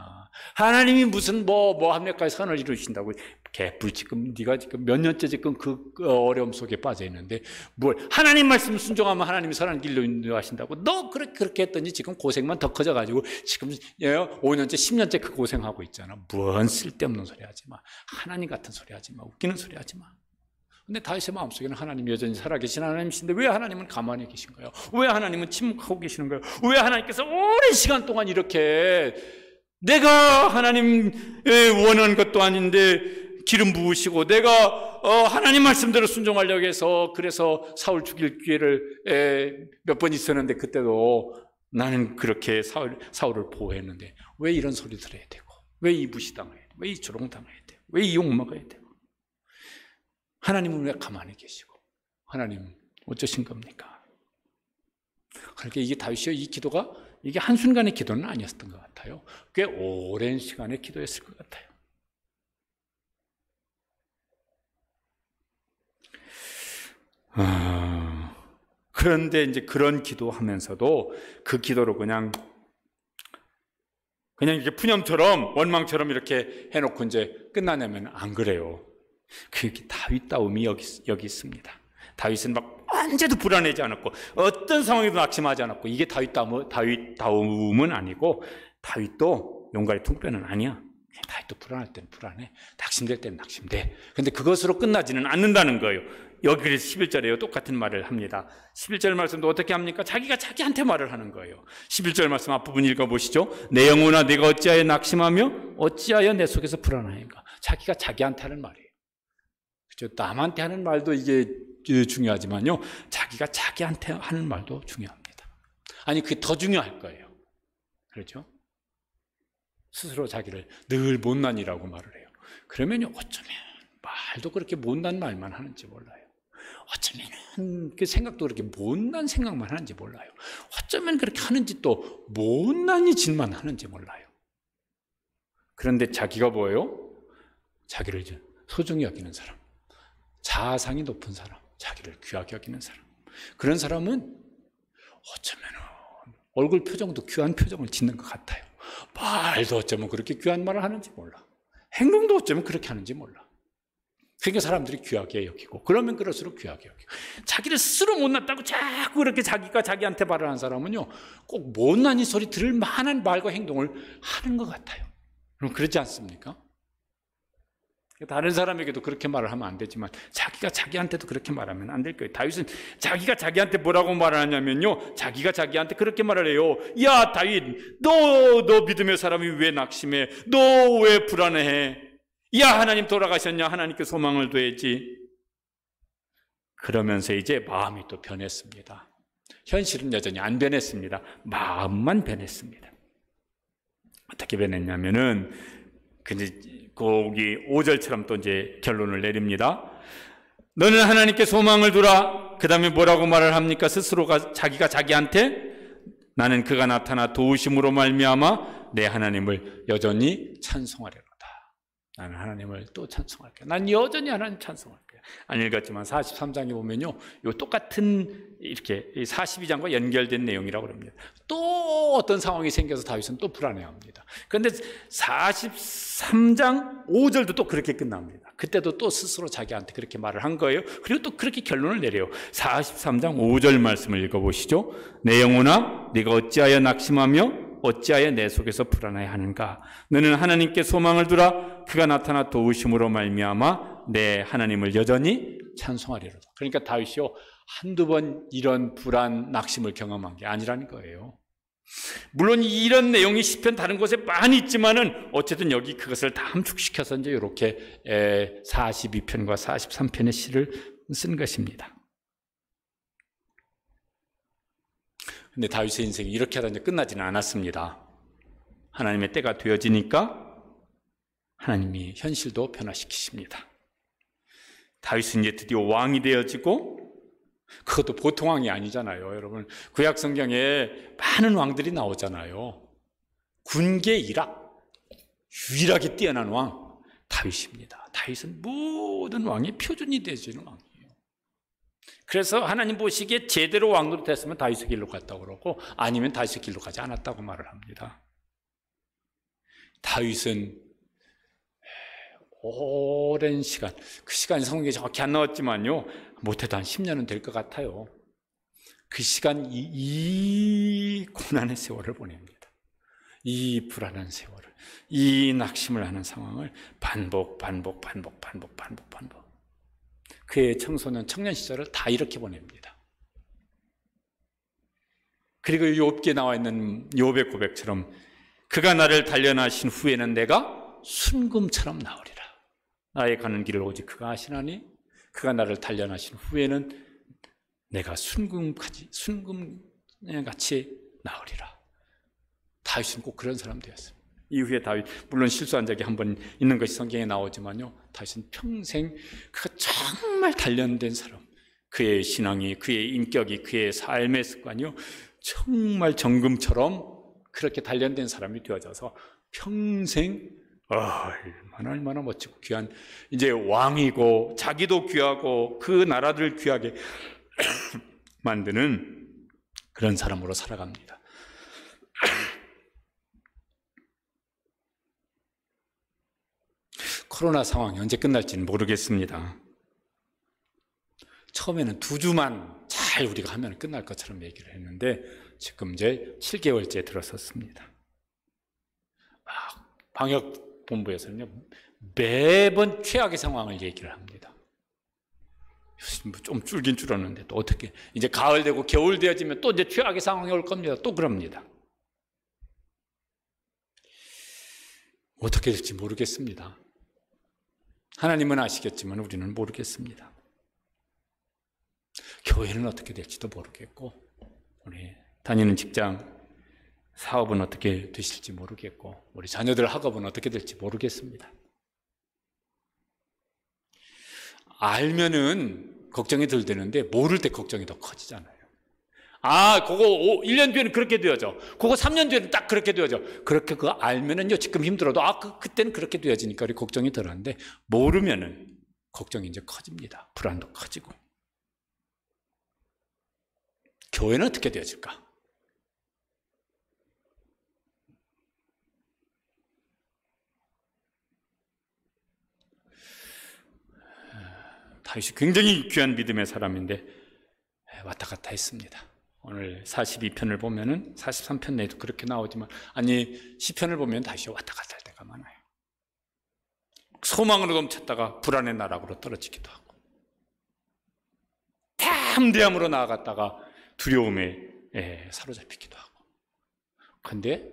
하나님이 무슨 뭐 합력까지 선을 이루신다고 개뿔. 지금 네가 지금 몇 년째 지금 그 어려움 속에 빠져 있는데 뭘 하나님 말씀 순종하면 하나님이 선한 길로 인도하신다고 너 그렇게 했더니 지금 고생만 더 커져가지고 지금 5년째 10년째 그 고생하고 있잖아. 뭔 쓸데없는 소리 하지 마. 하나님 같은 소리 하지 마. 웃기는 소리 하지 마. 근데 다윗의 마음속에는 하나님 여전히 살아계신 하나님이신데 왜 하나님은 가만히 계신 거예요? 왜 하나님은 침묵하고 계시는 거예요? 왜 하나님께서 오랜 시간 동안 이렇게 내가 하나님 원하는 것도 아닌데 기름 부으시고 내가 하나님 말씀대로 순종하려고 해서 그래서 사울 죽일 기회를 몇 번 있었는데 그때도 나는 그렇게 사울을 보호했는데 왜 이런 소리 들어야 되고, 왜 이 무시당해야 되고, 왜 이 조롱당해야 되고, 왜 이 욕먹어야 되고, 하나님은 왜 가만히 계시고, 하나님 어쩌신 겁니까? 그러니까 이게 다윗이요, 이 기도가 이게 한순간의 기도는 아니었던 것 같아요. 꽤 오랜 시간의 기도였을 것 같아요. 그런데 이제 그런 기도하면서도 그 기도로 그냥 이렇게 푸념처럼 원망처럼 이렇게 해놓고 이제 끝나냐면 안 그래요. 그 다윗다움이 여기 있습니다. 다윗은 막 언제도 불안하지 않았고 어떤 상황에도 낙심하지 않았고, 이게 다윗다움은 아니고, 다윗도 용가리 통뼈는 아니야. 다윗도 불안할 때는 불안해, 낙심될 때는 낙심돼. 근데 그것으로 끝나지는 않는다는 거예요. 여기 11절에요 똑같은 말을 합니다. 11절 말씀도 어떻게 합니까? 자기가 자기한테 말을 하는 거예요. 11절 말씀 앞부분 읽어보시죠. 내 영혼아 내가 어찌하여 낙심하며 어찌하여 내 속에서 불안하인가. 자기가 자기한테 하는 말이에요. 그렇죠? 남한테 하는 말도 이게 중요하지만요, 자기가 자기한테 하는 말도 중요합니다. 아니 그게 더 중요할 거예요. 그렇죠? 스스로 자기를 늘 못난이라고 말을 해요. 그러면요 어쩌면 말도 그렇게 못난 말만 하는지 몰라요. 어쩌면 그 생각도 그렇게 못난 생각만 하는지 몰라요. 어쩌면 그렇게 하는 짓도 못난이 짓만 하는지 몰라요. 그런데 자기가 뭐예요? 자기를 소중히 여기는 사람, 자아상이 높은 사람, 자기를 귀하게 여기는 사람, 그런 사람은 어쩌면 얼굴 표정도 귀한 표정을 짓는 것 같아요. 말도 어쩌면 그렇게 귀한 말을 하는지 몰라. 행동도 어쩌면 그렇게 하는지 몰라. 그러니까 사람들이 귀하게 여기고, 그러면 그럴수록 귀하게 여기고. 자기를 스스로 못났다고 자꾸 그렇게 자기가 자기한테 말을 하는 사람은요, 꼭 못난 이 소리 들을 만한 말과 행동을 하는 것 같아요. 그럼 그렇지 않습니까? 다른 사람에게도 그렇게 말을 하면 안 되지만 자기가 자기한테도 그렇게 말하면 안 될 거예요. 다윗은 자기가 자기한테 뭐라고 말을 하냐면요, 자기가 자기한테 그렇게 말을 해요. 야 다윗, 너 믿음의 사람이 왜 낙심해? 너 왜 불안해해? 야 하나님 돌아가셨냐? 하나님께 소망을 둬야지. 그러면서 이제 마음이 또 변했습니다. 현실은 여전히 안 변했습니다. 마음만 변했습니다. 어떻게 변했냐면은 거기 5절처럼 또 이제 결론을 내립니다. 너는 하나님께 소망을 두라. 그 다음에 뭐라고 말을 합니까? 스스로가 자기가 자기한테 나는 그가 나타나 도우심으로 말미암아 내 하나님을 여전히 찬송하려다. 나는 하나님을 또 찬송할 거야. 난 여전히 하나님 찬송할 거야. 안 읽었지만 43장에 보면요, 요 똑같은 이렇게 42장과 연결된 내용이라고 합니다. 또 어떤 상황이 생겨서 다윗은 또 불안해합니다. 그런데 43장 5절도 또 그렇게 끝납니다. 그때도 또 스스로 자기한테 그렇게 말을 한 거예요. 그리고 또 그렇게 결론을 내려요. 43장 5절 말씀을 읽어보시죠. 내 영혼아, 네가 어찌하여 낙심하며 어찌하여 내 속에서 불안해하는가? 너는 하나님께 소망을 두라. 그가 나타나 도우심으로 말미암아 내 하나님을 여전히 찬송하리로다. 그러니까 다윗이요, 한두 번 이런 불안, 낙심을 경험한 게 아니라는 거예요. 물론 이런 내용이 시편 다른 곳에 많이 있지만은 어쨌든 여기 그것을 다 함축시켜서 이제 이렇게 42편과 43편의 시를 쓴 것입니다. 근데 다윗의 인생이 이렇게 하다 이제 끝나지는 않았습니다. 하나님의 때가 되어지니까 하나님이 현실도 변화시키십니다. 다윗은 이제 드디어 왕이 되어지고, 그것도 보통 왕이 아니잖아요. 여러분, 구약 성경에 많은 왕들이 나오잖아요. 군계 일학, 유일하게 뛰어난 왕 다윗입니다. 다윗은 모든 왕의 표준이 되어지는 왕이에요. 그래서 하나님 보시기에 제대로 왕으로 됐으면 다윗의 길로 갔다고 그러고, 아니면 다윗의 길로 가지 않았다고 말을 합니다. 다윗은 오랜 시간, 그 시간이 성경에 정확히 안 나왔지만요, 못해도 한 10년은 될 것 같아요. 그 시간, 이 고난의 세월을 보냅니다. 이 불안한 세월을, 이 낙심을 하는 상황을 반복. 그의 청소년, 청년 시절을 다 이렇게 보냅니다. 그리고 욥기에 나와 있는 욥의 고백처럼 그가 나를 단련하신 후에는 내가 순금처럼 나으리라. 나의 가는 길을 오직 그가 아시나니 그가 나를 단련하신 후에는 내가 순금같이 나으리라. 다윗은 꼭 그런 사람 되었습니다. 이후에 다윗, 물론 실수한 적이 한 번 있는 것이 성경에 나오지만요, 다윗은 평생 그가 정말 단련된 사람, 그의 신앙이, 그의 인격이, 그의 삶의 습관이요, 정말 정금처럼 그렇게 단련된 사람이 되어져서 평생 얼마나 멋지고 귀한, 이제 왕이고 자기도 귀하고 그 나라를 귀하게 만드는 그런 사람으로 살아갑니다. 코로나 상황이 언제 끝날지는 모르겠습니다. 처음에는 2주만 잘 우리가 하면 끝날 것처럼 얘기를 했는데 지금 이제 7개월째 들어섰습니다. 방역본부에서는요, 매번 최악의 상황을 얘기를 합니다. 좀 줄긴 줄었는데 또 어떻게, 이제 가을 되고 겨울 되어지면 또 이제 최악의 상황이 올 겁니다. 또 그럽니다. 어떻게 될지 모르겠습니다. 하나님은 아시겠지만 우리는 모르겠습니다. 교회는 어떻게 될지도 모르겠고, 우리 다니는 직장, 사업은 어떻게 되실지 모르겠고, 우리 자녀들 학업은 어떻게 될지 모르겠습니다. 알면은 걱정이 덜 되는데 모를 때 걱정이 더 커지잖아요. 그거 1년 뒤에는 그렇게 되어져. 그거 3년 뒤에는 딱 그렇게 되어져. 그렇게 그거 알면은요, 지금 힘들어도 그때는 그렇게 되어지니까 우리 걱정이 덜한데, 모르면은 걱정이 이제 커집니다. 불안도 커지고. 교회는 어떻게 되어질까? 다윗이 굉장히 귀한 믿음의 사람인데 왔다 갔다 했습니다. 오늘 42편을 보면은 43편 내에도 그렇게 나오지만, 아니 시편을 보면 다윗이 왔다 갔다 할 때가 많아요. 소망으로 넘쳤다가 불안의 나락으로 떨어지기도 하고, 담대함으로 나아갔다가 두려움에 사로잡히기도 하고. 그런데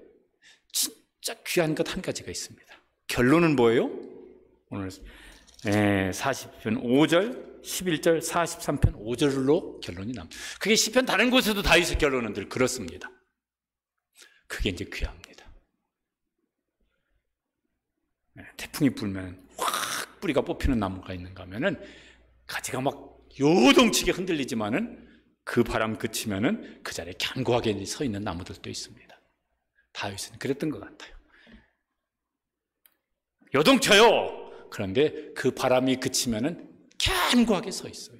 진짜 귀한 것 한 가지가 있습니다. 결론은 뭐예요? 오늘 40편 5절, 11절, 43편 5절로 결론이 납니다. 그게 시편 다른 곳에도 다윗의 결론은 늘 그렇습니다. 그게 이제 귀합니다. 태풍이 불면 확 뿌리가 뽑히는 나무가 있는가 하면은 가지가 막 요동치게 흔들리지만은 그 바람 그치면은 그 자리에 견고하게 서 있는 나무들도 있습니다. 다윗은 그랬던 것 같아요. 요동쳐요. 그런데 그 바람이 그치면은 견고하게 서 있어요.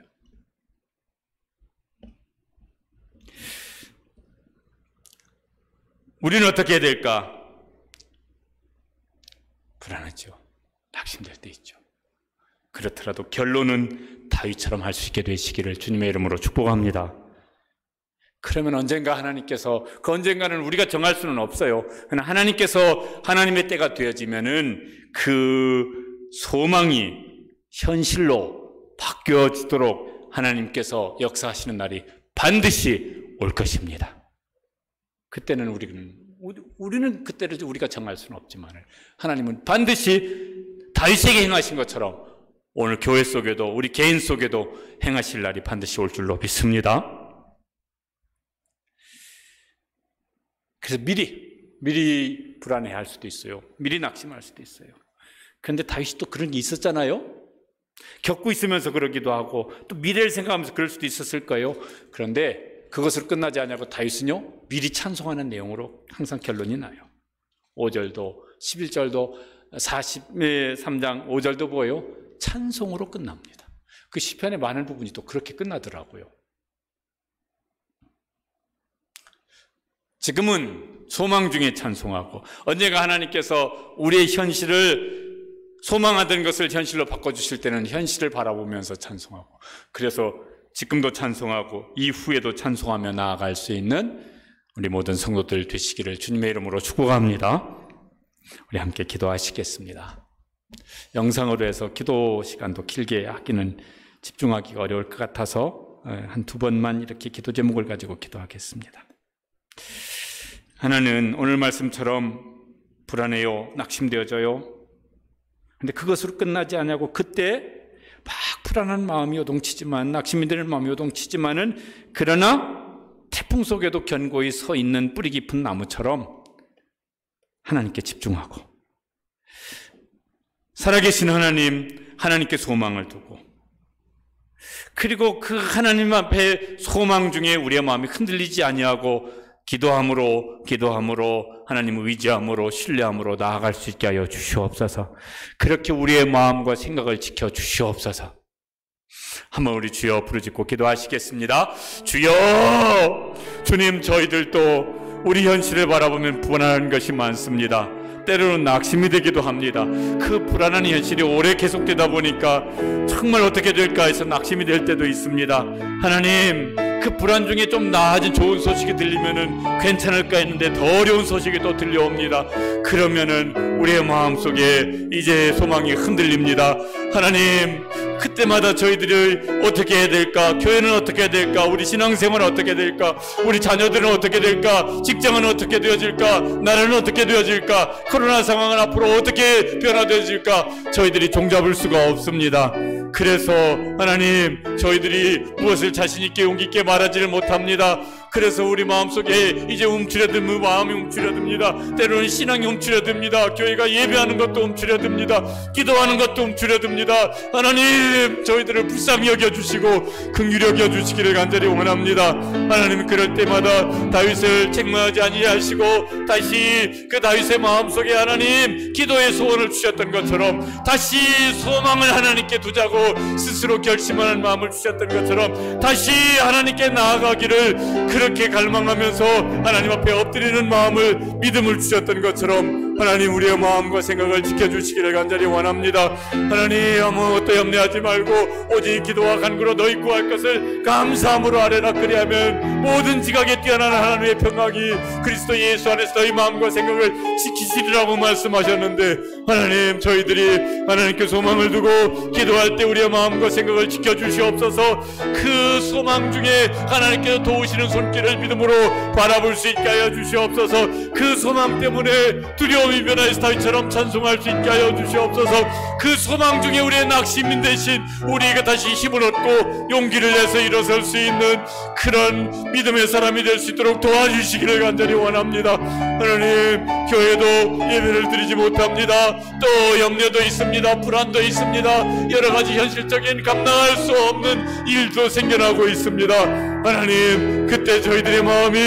우리는 어떻게 해야 될까? 불안하죠. 낙심될 때 있죠. 그렇더라도 결론은 다윗처럼 할 수 있게 되시기를 주님의 이름으로 축복합니다. 그러면 언젠가 하나님께서, 그 언젠가는 우리가 정할 수는 없어요. 그러나 하나님께서, 하나님의 때가 되어지면은 그 소망이 현실로 바뀌어지도록 하나님께서 역사하시는 날이 반드시 올 것입니다. 그때는 우리는 그때를 우리가 정할 수는 없지만 하나님은 반드시 다윗에게 행하신 것처럼 오늘 교회 속에도 우리 개인 속에도 행하실 날이 반드시 올 줄로 믿습니다. 그래서 미리 불안해할 수도 있어요. 미리 낙심할 수도 있어요. 그런데 다윗이 또 그런 게 있었잖아요. 겪고 있으면서 그러기도 하고 또 미래를 생각하면서 그럴 수도 있었을 거예요. 그런데 그것으로 끝나지 않냐고 다윗은요, 미리 찬송하는 내용으로 항상 결론이 나요. 5절도 11절도 43장 5절도 뭐예요? 찬송으로 끝납니다. 그 시편의 많은 부분이 또 그렇게 끝나더라고요. 지금은 소망 중에 찬송하고, 언젠가 하나님께서 우리의 현실을 소망하던 것을 현실로 바꿔주실 때는 현실을 바라보면서 찬송하고, 그래서 지금도 찬송하고 이후에도 찬송하며 나아갈 수 있는 우리 모든 성도들 되시기를 주님의 이름으로 축복합니다. 우리 함께 기도하시겠습니다. 영상으로 해서 기도 시간도 길게 하기는 집중하기가 어려울 것 같아서 한두 번만 이렇게 기도 제목을 가지고 기도하겠습니다. 하나는 오늘 말씀처럼 불안해요, 낙심되어져요. 근데 그것으로 끝나지 않냐고, 그때 막 불안한 마음이 요동치지만, 낙심이 되는 마음이 요동치지만은, 그러나 태풍 속에도 견고히 서 있는 뿌리 깊은 나무처럼 하나님께 집중하고, 살아계신 하나님께 소망을 두고, 그리고 그 하나님 앞에 소망 중에 우리의 마음이 흔들리지 아니하고 기도함으로 하나님을 의지함으로 신뢰함으로 나아갈 수 있게 하여 주시옵소서. 그렇게 우리의 마음과 생각을 지켜 주시옵소서. 한번 우리 주여 부르짖고 기도하시겠습니다. 주여, 주님, 저희들도 우리 현실을 바라보면 불안한 것이 많습니다. 때로는 낙심이 되기도 합니다. 그 불안한 현실이 오래 계속되다 보니까 정말 어떻게 될까 해서 낙심이 될 때도 있습니다. 하나님, 그 불안 중에 좀 나아진 좋은 소식이 들리면은 괜찮을까 했는데 더 어려운 소식이 또 들려옵니다. 그러면은 우리의 마음속에 이제 소망이 흔들립니다. 하나님, 그때마다 저희들을 어떻게 해야 될까? 교회는 어떻게 해야 될까? 우리 신앙생활은 어떻게 될까? 우리 자녀들은 어떻게 될까? 직장은 어떻게 되어질까? 나라는 어떻게 되어질까? 코로나 상황은 앞으로 어떻게 변화되어질까? 저희들이 종잡을 수가 없습니다. 그래서 하나님, 저희들이 무엇을 자신 있게 용기 있게 말하지를 못합니다. 그래서 우리 마음속에 이제 움츠려듭니다. 마음이 움츠려듭니다. 때로는 신앙이 움츠려듭니다. 교회가 예배하는 것도 움츠려듭니다. 기도하는 것도 움츠려듭니다. 하나님, 저희들을 불쌍히 여겨주시고 긍휼히 여겨주시기를 간절히 원합니다. 하나님, 그럴 때마다 다윗을 책망하지 아니하시고 다시 그 다윗의 마음속에 하나님 기도의 소원을 주셨던 것처럼 다시 소망을 하나님께 두자고 스스로 결심하는 마음을 주셨던 것처럼 다시 하나님께 나아가기를 그렇게 갈망하면서 하나님 앞에 엎드리는 마음을, 믿음을 주셨던 것처럼 하나님, 우리의 마음과 생각을 지켜주시기를 간절히 원합니다. 하나님, 아무것도 염려하지 말고 오직 기도와 간구로 너희 구할 것을 감사함으로 아뢰라. 그리하면 모든 지각에 뛰어난 하나님의 평강이 그리스도 예수 안에서 너희 마음과 생각을 지키시리라고 말씀하셨는데, 하나님, 저희들이 하나님께 소망을 두고 기도할 때 우리의 마음과 생각을 지켜주시옵소서. 그 소망 중에 하나님께서 도우시는 손길을 믿음으로 바라볼 수 있게 하여 주시옵소서. 그 소망 때문에 두려움이 변화해서 다윗처럼 찬송할 수 있게 하여 주시옵소서. 그 소망 중에 우리의 낙심인 대신 우리가 다시 힘을 얻고 용기를 내서 일어설 수 있는 그런 믿음의 사람이 될 수 있도록 도와주시기를 간절히 원합니다. 하나님, 교회도 예배를 드리지 못합니다. 또 염려도 있습니다. 불안도 있습니다. 여러 가지 현실적인 감당할 수 없는 일도 생겨나고 있습니다. 하나님, 그때 저희들의 마음이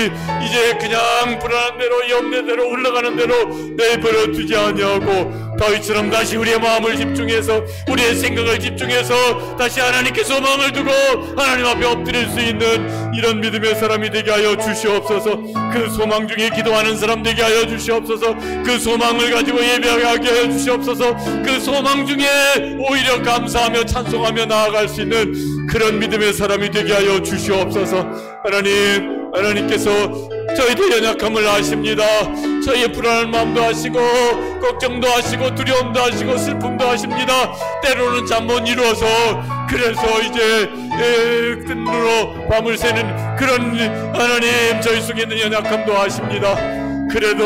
이제 그냥 불안한 대로 염려대로 흘러가는 대로 내버려 두지 아니하고 다윗처럼 다시 우리의 마음을 집중해서 우리의 생각을 집중해서 다시 하나님께 소망을 두고 하나님 앞에 엎드릴 수 있는 이런 믿음의 사람이 되게 하여 주시옵소서. 그 소망 중에 기도하는 사람 되게 하여 주시옵소서. 그 소망을 가지고 예배하게 하여 주시옵소서. 그 소망 중에 오히려 감사하며 찬송하며 나아갈 수 있는 그런 믿음의 사람이 되게 하여 주시옵소서. 하나님, 하나님께서 저희도 연약함을 아십니다. 저희의 불안한 마음도 아시고 걱정도 아시고 두려움도 아시고 슬픔도 아십니다. 때로는 잠 못 이루어서 그래서 이제 뜬으로 밤을 새는 그런 하나님, 저희 속에 있는 연약함도 아십니다. 그래도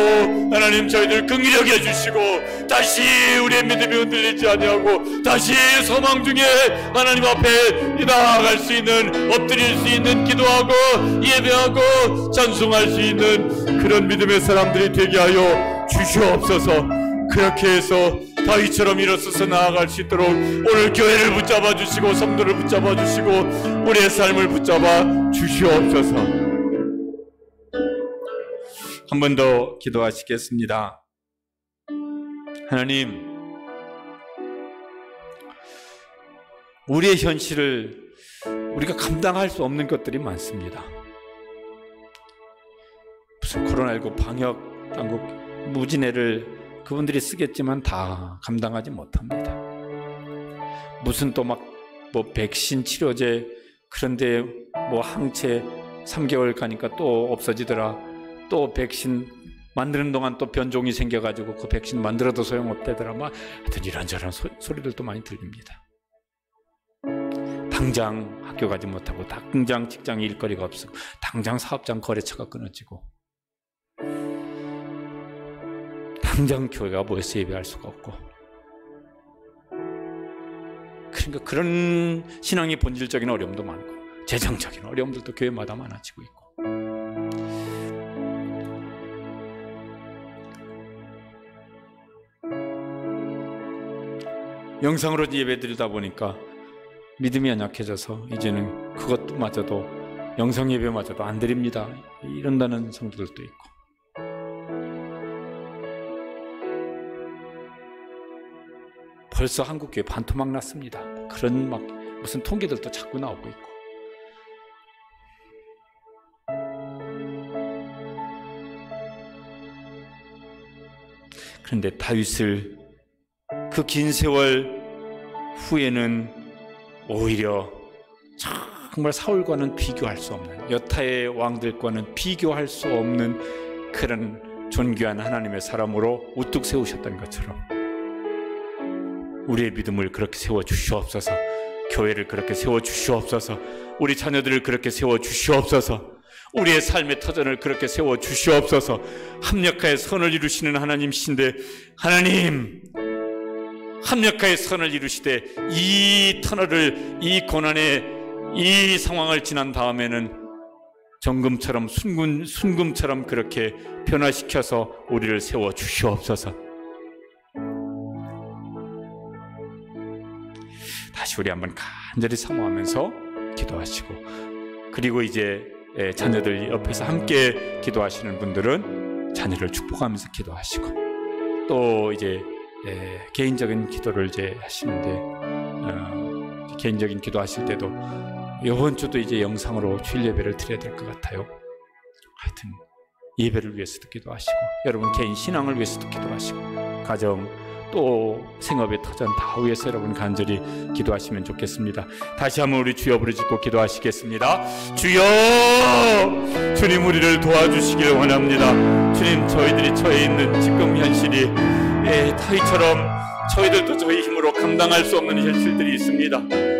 하나님, 저희들 긍휼히 여겨주시고 다시 우리의 믿음이 흔들리지 아니하고 다시 소망 중에 하나님 앞에 나아갈 수 있는, 엎드릴 수 있는, 기도하고 예배하고 찬송할 수 있는 그런 믿음의 사람들이 되게 하여 주시옵소서. 그렇게 해서 다윗처럼 일어서서 나아갈 수 있도록 오늘 교회를 붙잡아 주시고 성도를 붙잡아 주시고 우리의 삶을 붙잡아 주시옵소서. 한 번 더 기도하시겠습니다. 하나님, 우리의 현실을 우리가 감당할 수 없는 것들이 많습니다. 무슨 코로나19 방역 당국 무진해를 그분들이 쓰겠지만 다 감당하지 못합니다. 무슨 또 막 뭐 백신 치료제, 그런데 뭐 항체 3개월 가니까 또 없어지더라. 또 백신 만드는 동안 또 변종이 생겨가지고 그 백신 만들어도 소용없대더라. 막 하여튼 이런저런 소리들도 많이 들립니다. 당장 학교 가지 못하고 당장 직장에 일거리가 없고 당장 사업장 거래처가 끊어지고 당장 교회가 모여서 예배할 수가 없고, 그러니까 그런 신앙의 본질적인 어려움도 많고 재정적인 어려움들도 교회마다 많아지고 있고, 영상으로 예배드리다 보니까 믿음이 연약해져서 이제는 그것마저도 영상 예배마저도 안 드립니다 이런다는 성도들도 있고, 벌써 한국교회 반토막 났습니다. 그런 막 무슨 통계들도 자꾸 나오고 있고. 그런데 다윗을 그 긴 세월 후에는 오히려 정말 사울과는 비교할 수 없는, 여타의 왕들과는 비교할 수 없는 그런 존귀한 하나님의 사람으로 우뚝 세우셨던 것처럼 우리의 믿음을 그렇게 세워주시옵소서. 교회를 그렇게 세워주시옵소서. 우리 자녀들을 그렇게 세워주시옵소서. 우리의 삶의 터전을 그렇게 세워주시옵소서. 합력하여 선을 이루시는 하나님이신데, 하나님, 합력하여 선을 이루시되 이 터널을, 이 고난의 이 상황을 지난 다음에는 정금처럼 순금처럼 그렇게 변화시켜서 우리를 세워 주시옵소서. 다시 우리 한번 간절히 사모하면서 기도하시고, 그리고 이제 자녀들 옆에서 함께 기도하시는 분들은 자녀를 축복하면서 기도하시고, 또 이제 개인적인 기도를 이제 하시는데 개인적인 기도하실 때도 이번 주도 이제 영상으로 주일 예배를 드려야 될 것 같아요. 하여튼 예배를 위해서도 기도하시고, 여러분 개인 신앙을 위해서도 기도하시고, 가정 또 생업의 터전 다 위해서 여러분 간절히 기도하시면 좋겠습니다. 다시 한번 우리 주여 부르짖고 기도하시겠습니다. 주여, 주님 우리를 도와주시길 원합니다. 주님, 저희들이 처해 있는 지금 현실이 타이처럼 저희들도 저희 힘으로 감당할 수 없는 현실들이 있습니다.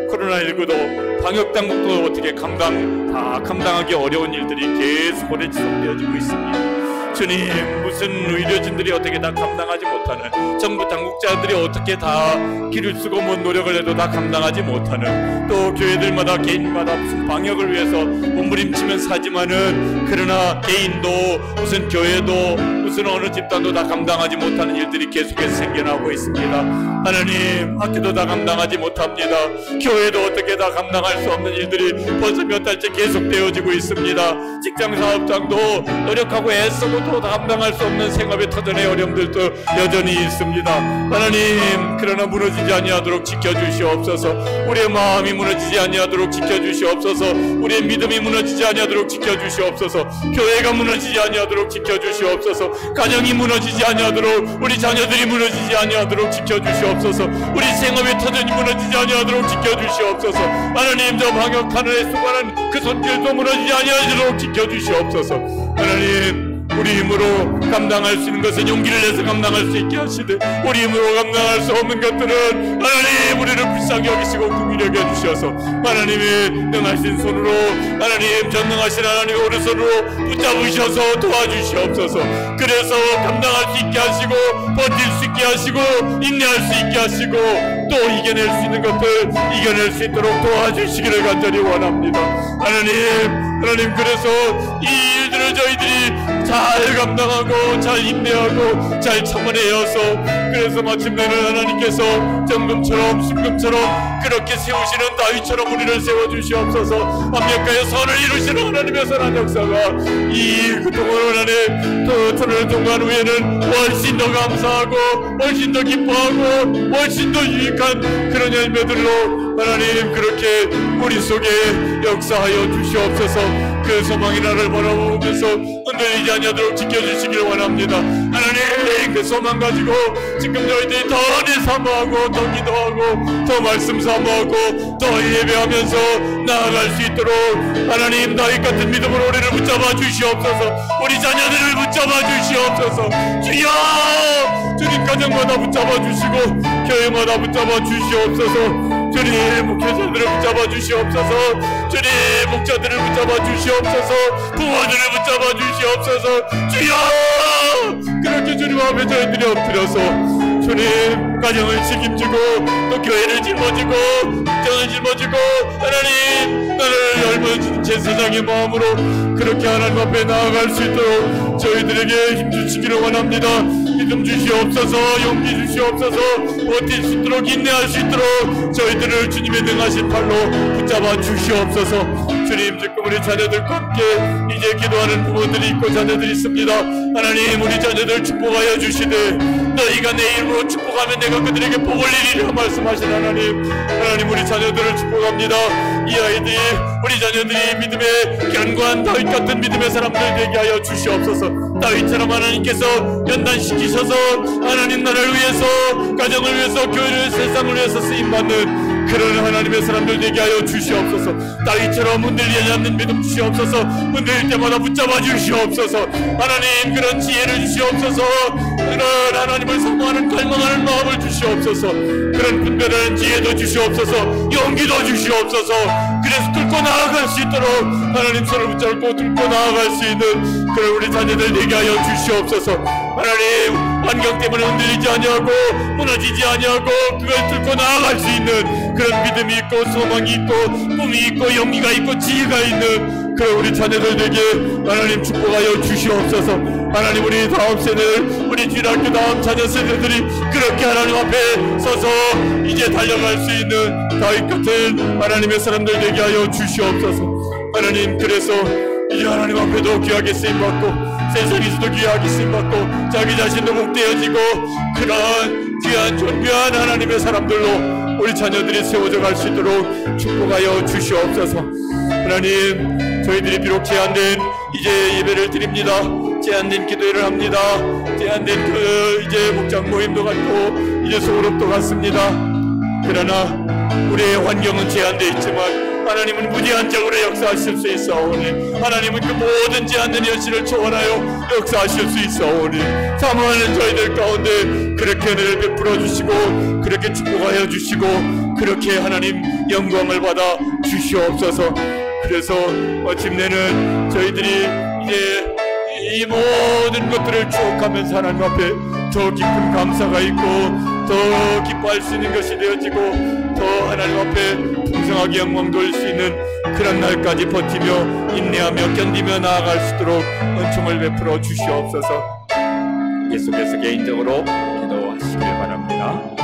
코로나19도 방역당국도 어떻게 감당하기 어려운 일들이 계속 오래 지속되어지고 있습니다. 주님, 무슨 의료진들이 어떻게 다 감당하지 못하는, 정부 당국자들이 어떻게 다 길을 쓰고 뭐 노력을 해도 다 감당하지 못하는, 또 교회들마다 개인마다 무슨 방역을 위해서 몸부림치면서 하지만은, 그러나 개인도 무슨 교회도 무슨 어느 집단도 다 감당하지 못하는 일들이 계속해서 생겨나고 있습니다. 하나님, 학교도 다 감당하지 못합니다. 교회도 어떻게 다 감당할 수 없는 일들이 벌써 몇 달째 계속되어지고 있습니다. 직장 사업장도 노력하고 애써도 또 감당할 수 없는 생업의 터전의 어려움들도 여전히 있습니다. 하나님, 그러나 무너지지 아니하도록 지켜주시옵소서. 우리의 마음이 무너지지 아니하도록 지켜주시옵소서. 우리의 믿음이 무너지지 아니하도록 지켜주시옵소서. 교회가 무너지지 아니하도록 지켜주시옵소서. 가정이 무너지지 아니하도록, 우리 자녀들이 무너지지 아니하도록 지켜주시옵소서. 우리 생업의 터전이 무너지지 아니하도록 지켜주시옵소서. 하나님, 저 방역하늘에 수많은 그 손길도 무너지지 아니하도록 지켜주시옵소서. 하나님, 우리 힘으로 감당할 수 있는 것은 용기를 내서 감당할 수 있게 하시되, 우리 힘으로 감당할 수 없는 것들은 하나님 우리를 불쌍히 여기시고 긍휼히 여겨 주셔서 하나님의 능하신 손으로, 하나님 전능하신 하나님의 오른손으로 붙잡으셔서 도와주시옵소서. 그래서 감당할 수 있게 하시고, 버틸 수 있게 하시고, 인내할 수 있게 하시고, 또 이겨낼 수 있는 것들 이겨낼 수 있도록 도와주시기를 간절히 원합니다. 하나님, 그래서 이 일들을 저희들이 잘 감당하고 잘 인내하고 잘 참아내어서, 그래서 마침내는 하나님께서 정금처럼 순금처럼 그렇게 세우시는 다윗처럼 우리를 세워주시옵소서. 완벽하여 선을 이루시는 하나님의 선한 역사가 그동안 하나님 또 터널을 통과한 후에는 훨씬 더 감사하고 훨씬 더 기뻐하고 훨씬 더 유익한 그런 열매들로 하나님 그렇게 우리 속에 역사하여 주시옵소서. 그 소망의 나라를 바라보면서 흔들리지 아니하도록 지켜주시길 원합니다. 하나님, 그 소망 가지고 지금 저희들이 더 은혜 사모하고 더 기도하고 더 말씀 사모하고 더 예배하면서 나아갈 수 있도록 하나님 다윗 같은 믿음으로 우리를 붙잡아 주시옵소서. 우리 자녀들을 붙잡아 주시옵소서. 주여, 주님 가정마다 붙잡아 주시고 교회마다 붙잡아 주시옵소서. 주님 목회자들을 붙잡아 주시옵소서. 주님 목자들을 붙잡아 주시옵소서. 부모들을 붙잡아 주시옵소서. 주여, 그렇게 주님 앞에 저희들이 엎드려서 주님 가정을 책임지고 또 교회를 짊어지고 국정을 짊어지고 하나님 나를 얇은 제사장의 마음으로 그렇게 하나님 앞에 나아갈 수 있도록 저희들에게 힘주시기를 원합니다. 믿음 주시옵소서. 용기 주시옵소서. 버틸 수 있도록 인내할 수 있도록 저희들을 주님의 능하신 팔로 붙잡아 주시옵소서. 주님, 지금 우리 자녀들과 함께 이제 기도하는 부모들이 있고 자녀들이 있습니다. 하나님, 우리 자녀들 축복하여 주시되 너희가 내 이름으로 축복하면 내가 그들에게 복을 이리라 말씀하신 하나님, 우리 자녀들을 축복합니다. 이 아이들이, 우리 자녀들이 믿음의 견고한 다윗 같은 믿음의 사람들 되게 하여 주시옵소서. 다윗처럼 하나님께서 연단시키셔서 하나님 나라를 위해서, 가정을 위해서, 교회를 위해서, 세상을 위해서 쓰임받는 그런 하나님의 사람들 되게 하여 주시옵소서. 다윗처럼 흔들리지 않는 믿음 주시옵소서. 흔들릴 때마다 붙잡아 주시옵소서. 하나님, 그런 지혜를 주시옵소서. 그런 하나님을 사모하는 갈망하는 마음을 주시옵소서. 그런 분별하는 지혜도 주시옵소서. 용기도 주시옵소서. 그래서 뚫고 나아갈 수 있도록 하나님 손을 붙잡고 뚫고 나아갈 수 있는 그런 우리 자녀들 되게 하여 주시옵소서. 하나님, 환경 때문에 흔들리지 아니하고 무너지지 아니하고 그걸 뚫고 나아갈 수 있는 그런 믿음이 있고 소망이 있고 꿈이 있고 용기가 있고 지혜가 있는 그런 우리 자녀들 되게 하나님 축복하여 주시옵소서. 하나님 우리 다음 세대들 우리 주일학교 다음 자녀 세대들이 그렇게 하나님 앞에 서서 이제 달려갈 수 있는 다윗 같은 하나님의 사람들 되게 하여 주시옵소서. 하나님 그래서 이제 하나님 앞에도 귀하게 쓰임받고 세상에서도 귀하게 쓰임받고 자기 자신도 목대어지고 그런 귀한 존귀한 하나님의 사람들로 우리 자녀들이 세워져 갈 수 있도록 축복하여 주시옵소서. 하나님 저희들이 비록 제한된 이제 예배를 드립니다. 제한된 기도회를 합니다. 제한된 그 이제 목장 모임도 갖고 이제 소그룹도 갖습니다. 그러나 우리의 환경은 제한되어 있지만 하나님은 무제한적으로 역사하실 수 있사오니 하나님은 그 모든 제한된 현실을 초월하여 역사하실 수 있사오니 사모하는 저희들 가운데 그렇게 은혜를 베풀어 주시고 그렇게 축복하여 주시고 그렇게 하나님 영광을 받아 주시옵소서. 그래서 마침내는 저희들이 이제 이 모든 것들을 추억하면서 하나님 앞에 더 깊은 감사가 있고 더 기뻐할 수 있는 것이 되어지고 더 하나님 앞에 풍성하게 영광 돌릴 수 있는 그런 날까지 버티며 인내하며 견디며 나아갈 수 있도록 은총을 베풀어 주시옵소서. 계속해서 개인적으로 기도하시길 바랍니다.